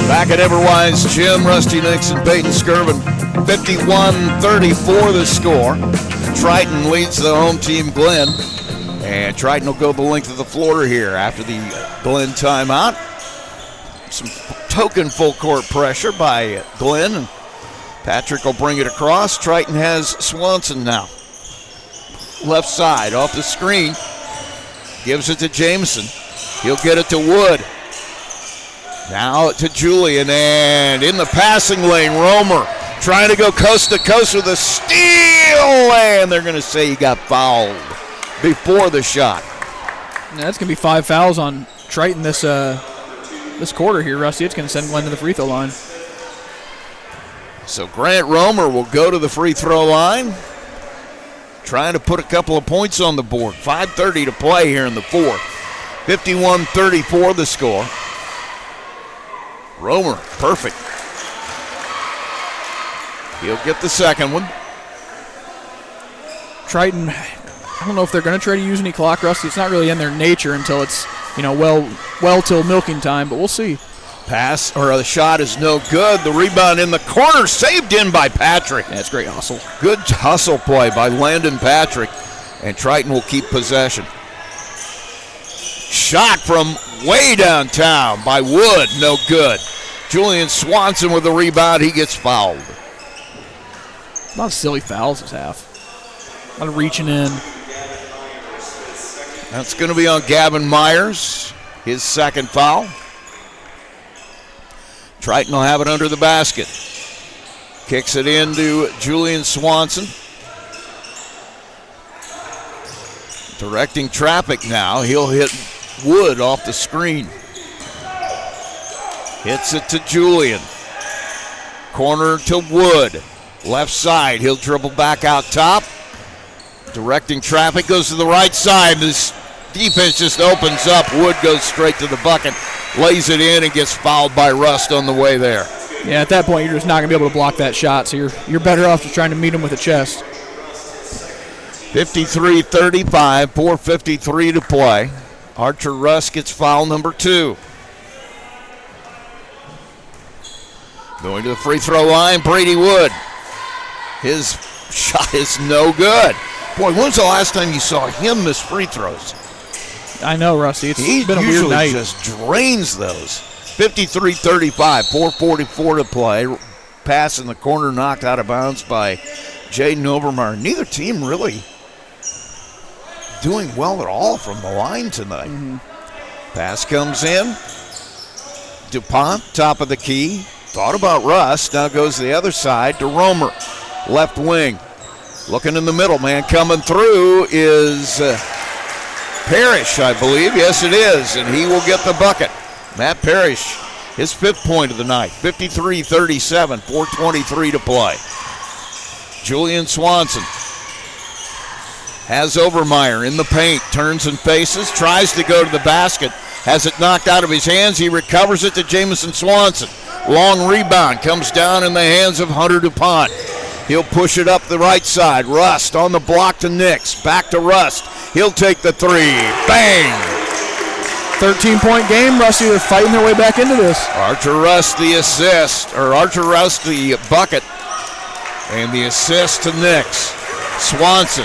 Back at Everwise Gym, Rusty Nixon, Peyton Skirvin, 51-34 the score. Triton leads the home team, Glenn. And Triton will go the length of the floor here after the Glenn timeout. Some token full court pressure by Glenn. And Patrick will bring it across. Triton has Swanson now. Left side off the screen. Gives it to Jameson. He'll get it to Wood. Now to Julian, and in the passing lane, Romer trying to go coast to coast with a steal, and they're going to say he got fouled before the shot. Now that's going to be 5 fouls on Triton this quarter here, Rusty. It's going to send Glenn to the free throw line. So Grant Romer will go to the free throw line, trying to put a couple of points on the board. 5:30 to play here in the fourth. 51-34 the score. Romer, perfect. He'll get the second one. Triton, I don't know if they're going to try to use any clock, Rusty. It's not really in their nature until it's, well till milking time, but we'll see. Pass, or the shot is no good. The rebound in the corner, saved in by Patrick. That's great hustle. Good hustle play by Landon Patrick, and Triton will keep possession. Shot from way downtown by Wood, no good. Julian Swanson with the rebound, he gets fouled. A lot of silly fouls this half. A lot of reaching in. That's going to be on Gavin Myers, his second foul. Triton will have it under the basket. Kicks it into Julian Swanson. Directing traffic now. He'll hit Wood off the screen. Hits it to Julian. Corner to Wood. Left side. He'll dribble back out top. Directing traffic, goes to the right side. This defense just opens up. Wood goes straight to the bucket, lays it in, and gets fouled by Rust on the way there. Yeah, at that point, you're just not going to be able to block that shot, so you're better off just trying to meet him with a chest. 53-35, 4:53 to play. Archer Rust gets foul number 2. Going to the free throw line, Brady Wood. His shot is no good. Boy, when was the last time you saw him miss free throws? I know, Rusty. It's been a weird night. He usually just drains those. 53-35, 4:44 to play. Pass in the corner knocked out of bounds by Jaden Overmar. Neither team really doing well at all from the line tonight. Pass comes in. DuPont, top of the key. Thought about Russ. Now goes the other side to Romer. Left wing. Looking in the middle, man. Coming through is Parrish, I believe. Yes, it is. And he will get the bucket. Matt Parrish, his 5th point of the night. 53-37, 4:23 to play. Julian Swanson has Overmeyer in the paint. Turns and faces. Tries to go to the basket. Has it knocked out of his hands. He recovers it to Jamison Swanson. Long rebound. Comes down in the hands of Hunter DuPont. He'll push it up the right side. Rust on the block to Nix. Back to Rust. He'll take the 3. Bang! 13-point game. Rusty, they're fighting their way back into this. Archer Rust the assist, or Archer Rust the bucket. And the assist to Nix. Swanson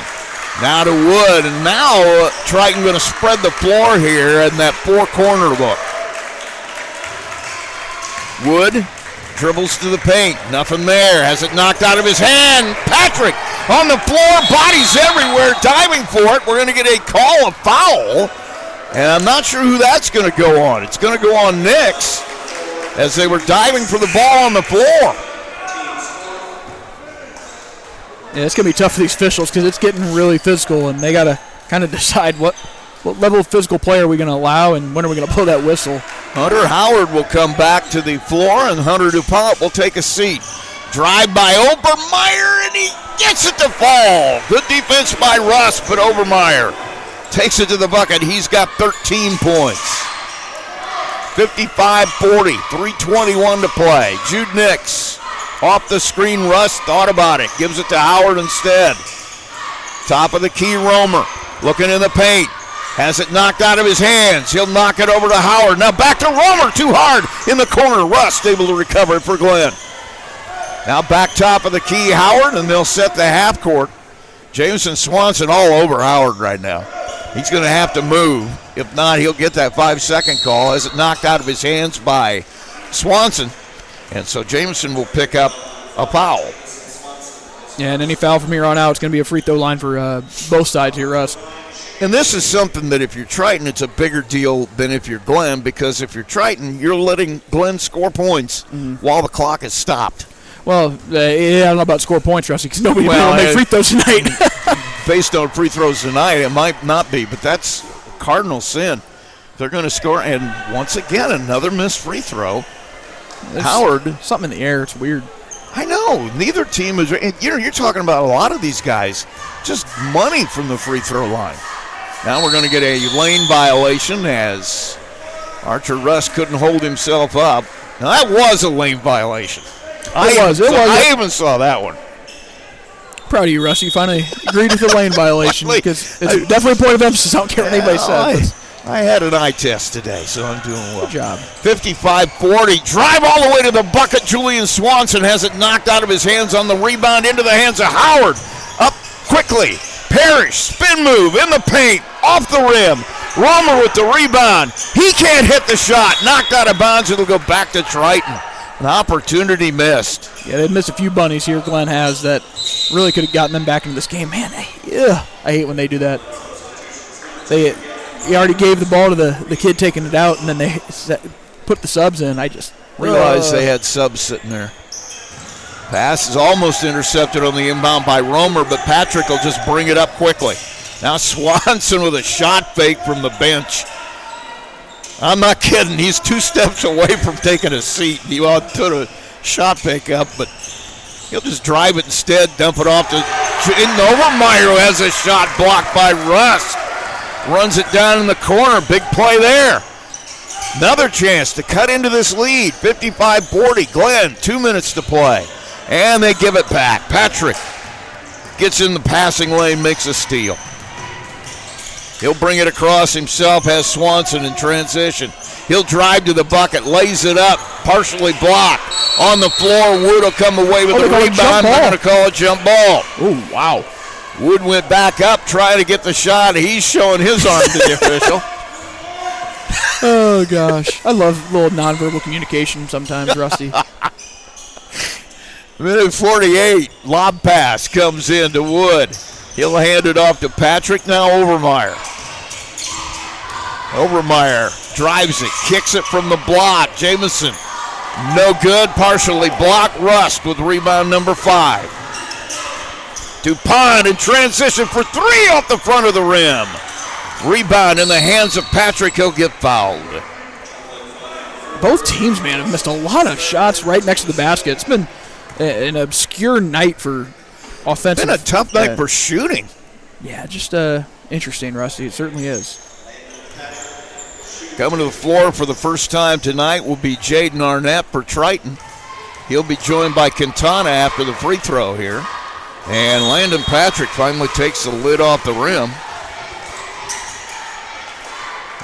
now to Wood. And now Triton going to spread the floor here in that 4-corner look. Wood dribbles to the paint. Nothing there. Has it knocked out of his hand. Patrick on the floor. Bodies everywhere. Diving for it. We're going to get a call, a foul. And I'm not sure who that's going to go on. It's going to go on Nix as they were diving for the ball on the floor. Yeah, it's going to be tough for these officials because it's getting really physical, and they got to kind of decide what level of physical play are we going to allow and when are we going to blow that whistle. Hunter Howard will come back to the floor, and Hunter DuPont will take a seat. Drive by Overmeyer, and he gets it to fall. Good defense by Russ, but Overmeyer takes it to the bucket. He's got 13 points. 55-40, 3:21 to play. Jude Nix off the screen. Russ thought about it. Gives it to Howard instead. Top of the key, Romer. Looking in the paint. Has it knocked out of his hands. He'll knock it over to Howard. Now back to Romer. Too hard in the corner. Rust able to recover it for Glenn. Now back top of the key, Howard, and they'll set the half court. Jameson Swanson all over Howard right now. He's going to have to move. If not, he'll get that 5-second call. Has it knocked out of his hands by Swanson. And so Jameson will pick up a foul. Yeah, and any foul from here on out, it's going to be a free throw line for both sides here, Russ. And this is something that if you're Triton, it's a bigger deal than if you're Glenn, because if you're Triton, you're letting Glenn score points while the clock is stopped. Well, I don't know about score points, Rusty, because nobody will make free throws tonight. Based on free throws tonight, it might not be, but that's cardinal sin. They're going to score, and once again, another missed free throw. There's Howard. Something in the air. It's weird. I know. Neither team is. You're talking about a lot of these guys just money from the free throw line. Now we're going to get a lane violation as Archer Russ couldn't hold himself up. Now that was a lane violation. It was. I even saw that one. Proud of you, Russ. You finally agreed with the lane violation because it's definitely a point of emphasis. I don't care what anybody says. I had an eye test today, so I'm doing well. Good job. 55-40. Drive all the way to the bucket. Julian Swanson has it knocked out of his hands on the rebound into the hands of Howard. Up quickly. Parrish, spin move in the paint, off the rim. Romer with the rebound. He can't hit the shot. Knocked out of bounds. It'll go back to Triton. An opportunity missed. Yeah, they've missed a few bunnies here, Glenn has, that really could have gotten them back into this game. Man, I hate when they do that. He already gave the ball to the kid taking it out, and then they put the subs in. I just realized they had subs sitting there. Pass is almost intercepted on the inbound by Romer, but Patrick will just bring it up quickly. Now Swanson with a shot fake from the bench. I'm not kidding. He's 2 steps away from taking a seat. He ought to put a shot fake up, but he'll just drive it instead, dump it off to Overmeyer, who has a shot blocked by Russ. Runs it down in the corner. Big play there. Another chance to cut into this lead. 55-40. Glenn, 2 minutes to play. And they give it back. Patrick gets in the passing lane, makes a steal. He'll bring it across himself, has Swanson in transition. He'll drive to the bucket, lays it up, partially blocked. On the floor, Wood will come away with the rebound. They're going to call a jump ball. Oh, wow. Wood went back up, trying to get the shot. He's showing his arm to the official. Oh, gosh. I love little nonverbal communication sometimes, Rusty. Minute 48, lob pass comes in to Wood. He'll hand it off to Patrick, now Overmeyer. Overmeyer drives it, kicks it from the block. Jamison, no good, partially blocked. Rust with rebound number 5. DuPont in transition for 3 off the front of the rim. Rebound in the hands of Patrick. He'll get fouled. Both teams, man, have missed a lot of shots right next to the basket. It's been an obscure night for offensive. It's been a tough night for shooting. Yeah, just interesting, Rusty. It certainly is. Coming to the floor for the first time tonight will be Jaden Arnett for Triton. He'll be joined by Quintana after the free throw here. And Landon Patrick finally takes the lid off the rim.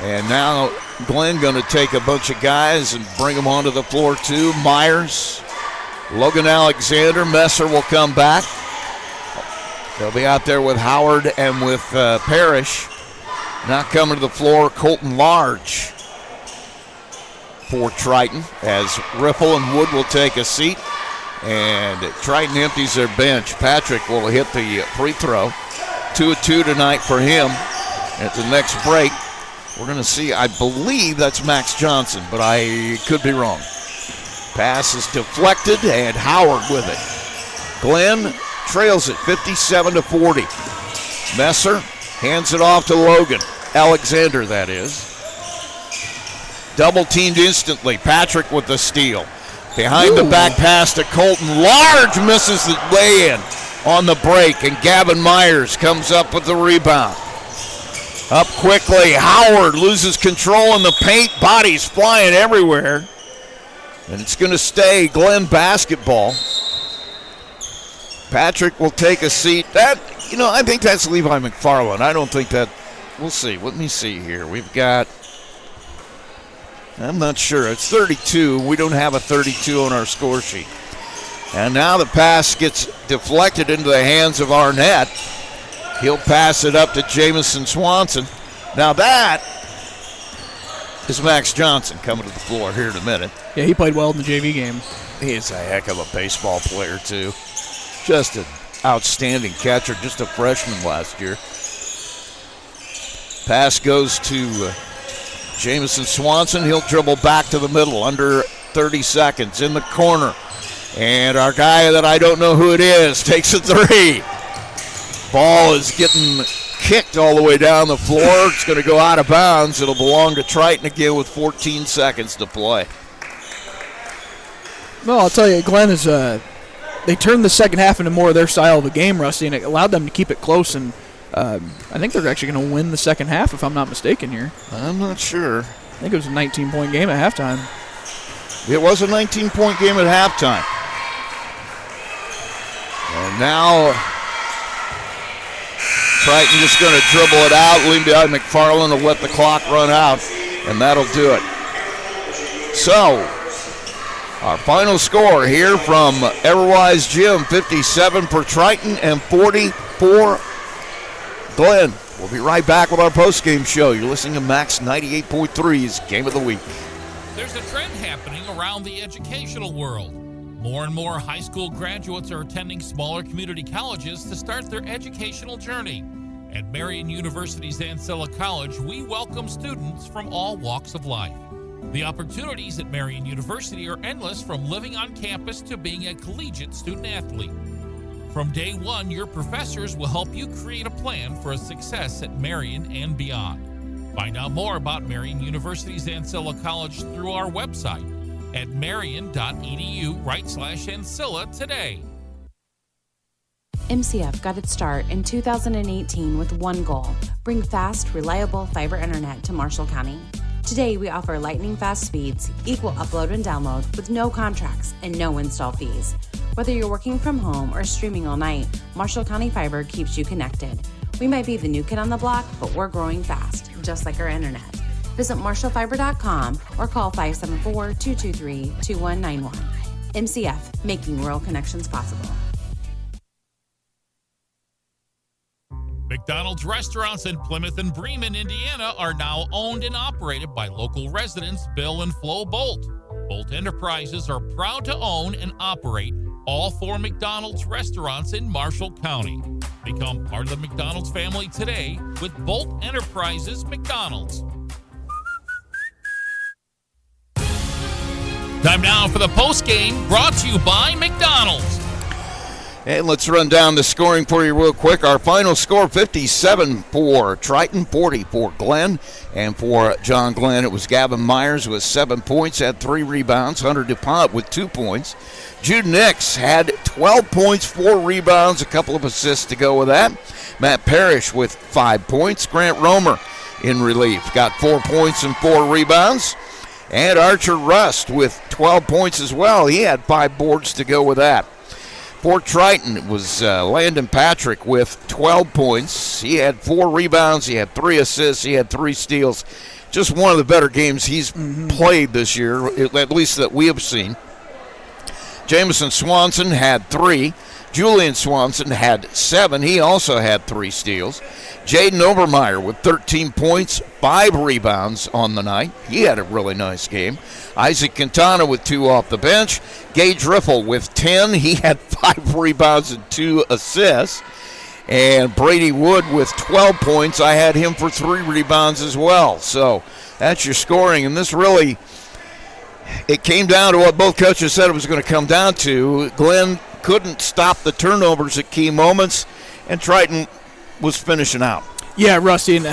And now Glenn going to take a bunch of guys and bring them onto the floor too. Myers, Logan Alexander, Messer will come back. They'll be out there with Howard and with Parrish. Now coming to the floor, Colton Large for Triton as Ripple and Wood will take a seat. And Triton empties their bench. Patrick will hit the free throw. 2-2 tonight for him. At the next break, we're going to see, I believe that's Max Johnson, but I could be wrong. Pass is deflected, and Howard with it. Glenn trails it 57-40. Messer hands it off to Logan. Alexander, that is. Double teamed instantly. Patrick with the steal. Behind the back pass to Colton. Large misses the lay-in on the break, and Gavin Myers comes up with the rebound. Up quickly, Howard loses control in the paint. Bodies flying everywhere. And it's going to stay Glenn basketball. Patrick will take a seat. I think that's Levi McFarland. I don't think that. We'll see. Let me see here. We've got, I'm not sure. It's 32. We don't have a 32 on our score sheet. And now the pass gets deflected into the hands of Arnett. He'll pass it up to Jamison Swanson. Now that is Max Johnson coming to the floor here in a minute. Yeah, he played well in the JV game. He's a heck of a baseball player, too. Just an outstanding catcher, just a freshman last year. Pass goes to Jamison Swanson. He'll dribble back to the middle, under 30 seconds, in the corner. And our guy that I don't know who it is takes a three. Ball is getting kicked all the way down the floor. It's going to go out of bounds. It'll belong to Triton again with 14 seconds to play. Well, I'll tell you, Glenn is they turned the second half into more of their style of a game, Rusty, and it allowed them to keep it close. And I think they're actually going to win the second half, if I'm not mistaken here. I'm not sure. I think it was a 19-point game at halftime. It was a 19-point game at halftime. And now Triton just going to dribble it out. Levi McFarland will let the clock run out, and that'll do it. So, our final score here from Everwise Gym, 57 for Triton and 40 for Glenn. We'll be right back with our post-game show. You're listening to Max 98.3's Game of the Week. There's a trend happening around the educational world. More and more high school graduates are attending smaller community colleges to start their educational journey. At Marian University's Ancilla College, we welcome students from all walks of life. The opportunities at Marian University are endless, from living on campus to being a collegiate student athlete. From day one, your professors will help you create a plan for a success at Marian and beyond. Find out more about Marian University's Ancilla College through our website at marian.edu/Ancilla today. MCF got its start in 2018 with one goal: bring fast, reliable fiber internet to Marshall County. Today, we offer lightning-fast speeds, equal upload and download with no contracts and no install fees. Whether you're working from home or streaming all night, Marshall County Fiber keeps you connected. We might be the new kid on the block, but we're growing fast, just like our internet. Visit marshallfiber.com or call 574-223-2191. MCF, making rural connections possible. McDonald's restaurants in Plymouth and Bremen, Indiana are now owned and operated by local residents Bill and Flo Bolt. Bolt Enterprises are proud to own and operate all 4 McDonald's restaurants in Marshall County. Become part of the McDonald's family today with Bolt Enterprises McDonald's. Time now for the post game, brought to you by McDonald's. And let's run down the scoring for you real quick. Our final score, 57 for Triton, 40 for Glenn. And for John Glenn, it was Gavin Myers with 7 points, had 3 rebounds. Hunter DuPont with 2 points. Jude Nix had 12 points, 4 rebounds, a couple of assists to go with that. Matt Parrish with 5 points. Grant Romer in relief, got 4 points and 4 rebounds. And Archer Rust with 12 points as well. He had 5 boards to go with that. For Triton, it was Landon Patrick with 12 points. He had 4 rebounds. He had 3 assists. He had 3 steals. Just one of the better games he's played this year, at least that we have seen. Jamison Swanson had 3. Julian Swanson had 7. He also had 3 steals. Jaden Obermeyer with 13 points, 5 rebounds on the night. He had a really nice game. Isaac Quintana with 2 off the bench. Gage Riffle with 10. He had 5 rebounds and 2 assists. And Brady Wood with 12 points. I had him for 3 rebounds as well. So that's your scoring. And this really, it came down to what both coaches said it was going to come down to. Glenn couldn't stop the turnovers at key moments, and Triton was finishing out. Yeah, Rusty, and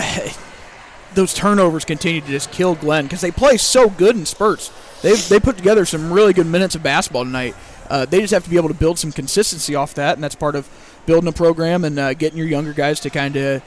those turnovers continue to just kill Glenn because they play so good in spurts. They put together some really good minutes of basketball tonight. They just have to be able to build some consistency off that, and that's part of building a program and getting your younger guys to kind of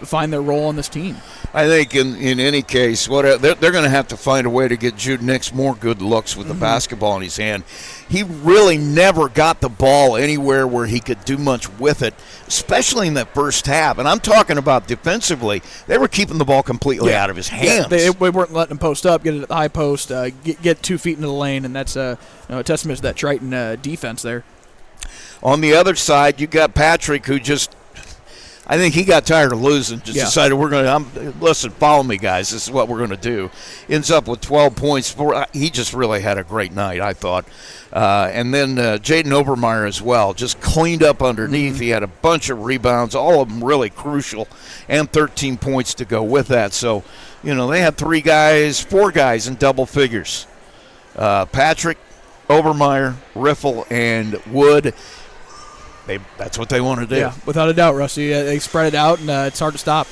find their role on this team. I think in any case, they're going to have to find a way to get Jude Nix more good looks with the basketball in his hand. He really never got the ball anywhere where he could do much with it, especially in that first half. And I'm talking about defensively. They were keeping the ball completely out of his hands. Yeah, they weren't letting him post up, get it at the high post, get 2 feet into the lane, and that's a testament to that Triton defense there. On the other side, you got Patrick, who just I think he got tired of losing, just decided we're going to, listen, follow me, guys. This is what we're going to do. Ends up with 12 points. He just really had a great night, I thought. And then Jaden Obermeyer as well, just cleaned up underneath. He had a bunch of rebounds, all of them really crucial, and 13 points to go with that. So, they had 4 guys in double figures. Patrick, Obermeyer, Riffle, and Wood. That's what they want to do. Yeah, without a doubt, Rusty. They spread it out, and it's hard to stop.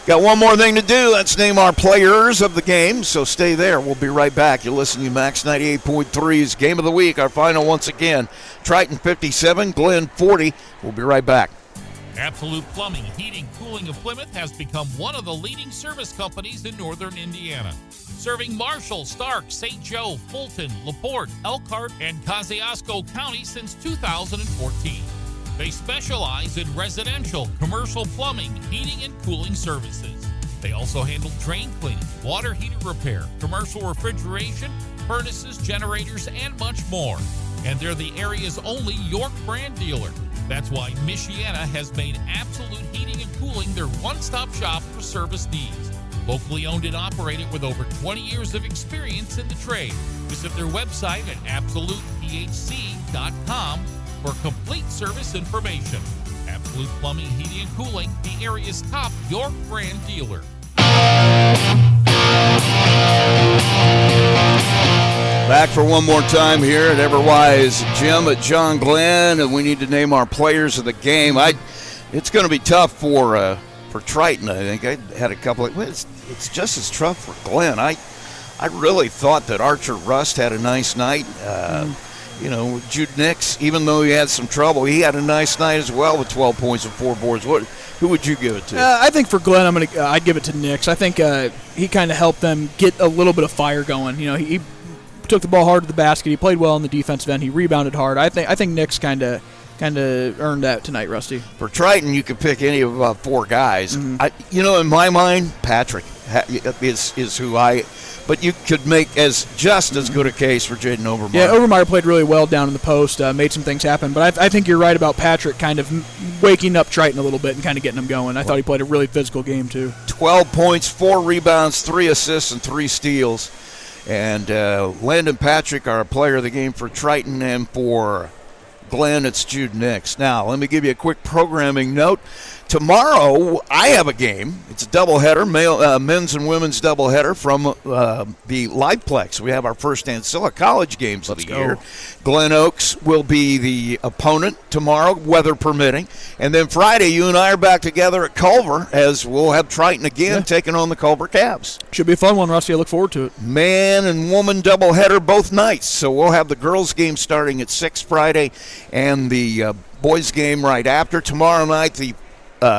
Got one more thing to do. Let's name our players of the game, so stay there. We'll be right back. You're listening to Max 98.3's Game of the Week. Our final once again, Triton 57, Glen 40. We'll be right back. Absolute Plumbing, Heating, Cooling of Plymouth has become one of the leading service companies in northern Indiana. Serving Marshall, Stark, St. Joe, Fulton, LaPorte, Elkhart, and Kosciuszko County since 2014. They specialize in residential, commercial plumbing, heating, and cooling services. They also handle drain cleaning, water heater repair, commercial refrigeration, furnaces, generators, and much more. And they're the area's only York brand dealer. That's why Michiana has made Absolute Heating and Cooling their one-stop shop for service needs. Locally owned and operated with over 20 years of experience in the trade. Visit their website at absolutephc.com for complete service information. Absolute Plumbing, Heating, and Cooling, the area's top York brand dealer. Back for one more time here at Everwise Gym at John Glenn, and we need to name our players of the game. It's going to be tough for Triton, I think. I had a couple of, it's just as tough for Glenn. I really thought that Archer Rust had a nice night. Jude Nix, even though he had some trouble, he had a nice night as well with 12 points and 4 boards. Who would you give it to? I think for Glenn, I'd give it to Nix. I think he kind of helped them get a little bit of fire going. He took the ball hard to the basket. He played well in the defensive end. He rebounded hard. I think Nix kind of earned that tonight, Rusty. For Triton, you could pick any of about 4 guys. In my mind, Patrick is who but you could make just as good a case for Jaden Obermeyer. Yeah, Obermeyer played really well down in the post, made some things happen. But I think you're right about Patrick kind of waking up Triton a little bit and kind of getting him going. I thought he played a really physical game, too. 12 points, 4 rebounds, 3 assists, and 3 steals. And Landon Patrick, our player of the game for Triton, and for Glenn, it's Jude Nix. Now, let me give you a quick programming note. Tomorrow, I have a game. It's a doubleheader, men's and women's doubleheader from the Liveplex. We have our first Ancilla College games of the year. Glen Oaks will be the opponent tomorrow, weather permitting. And then Friday, you and I are back together at Culver, as we'll have Triton again taking on the Culver Cavs. Should be a fun one, Rusty. I look forward to it. Man and woman doubleheader both nights. So we'll have the girls' game starting at 6 Friday and the boys' game right after. Tomorrow night, the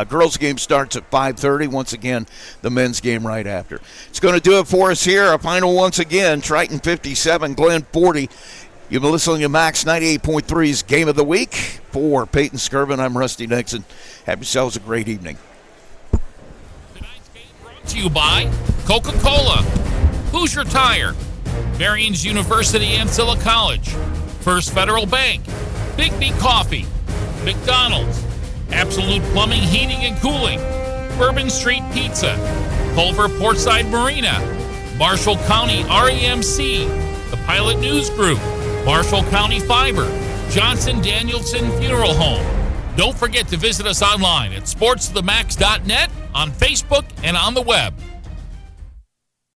girls' game starts at 5:30. Once again, the men's game right after. It's going to do it for us here. Our final once again, Triton 57, Glen 40. You've been listening to Max 98.3's Game of the Week. For Peyton Skirvin, I'm Rusty Nixon. Have yourselves a great evening. Tonight's game brought to you by Coca-Cola, Hoosier Tire, Marion's University Ancilla College, First Federal Bank, Big B Coffee, McDonald's, Absolute Plumbing, Heating, and Cooling, Bourbon Street Pizza, Culver Portside Marina, Marshall County REMC, the Pilot News Group, Marshall County Fiber, Johnson Danielson Funeral Home. Don't forget to visit us online at sportsthemax.net, on Facebook, and on the web.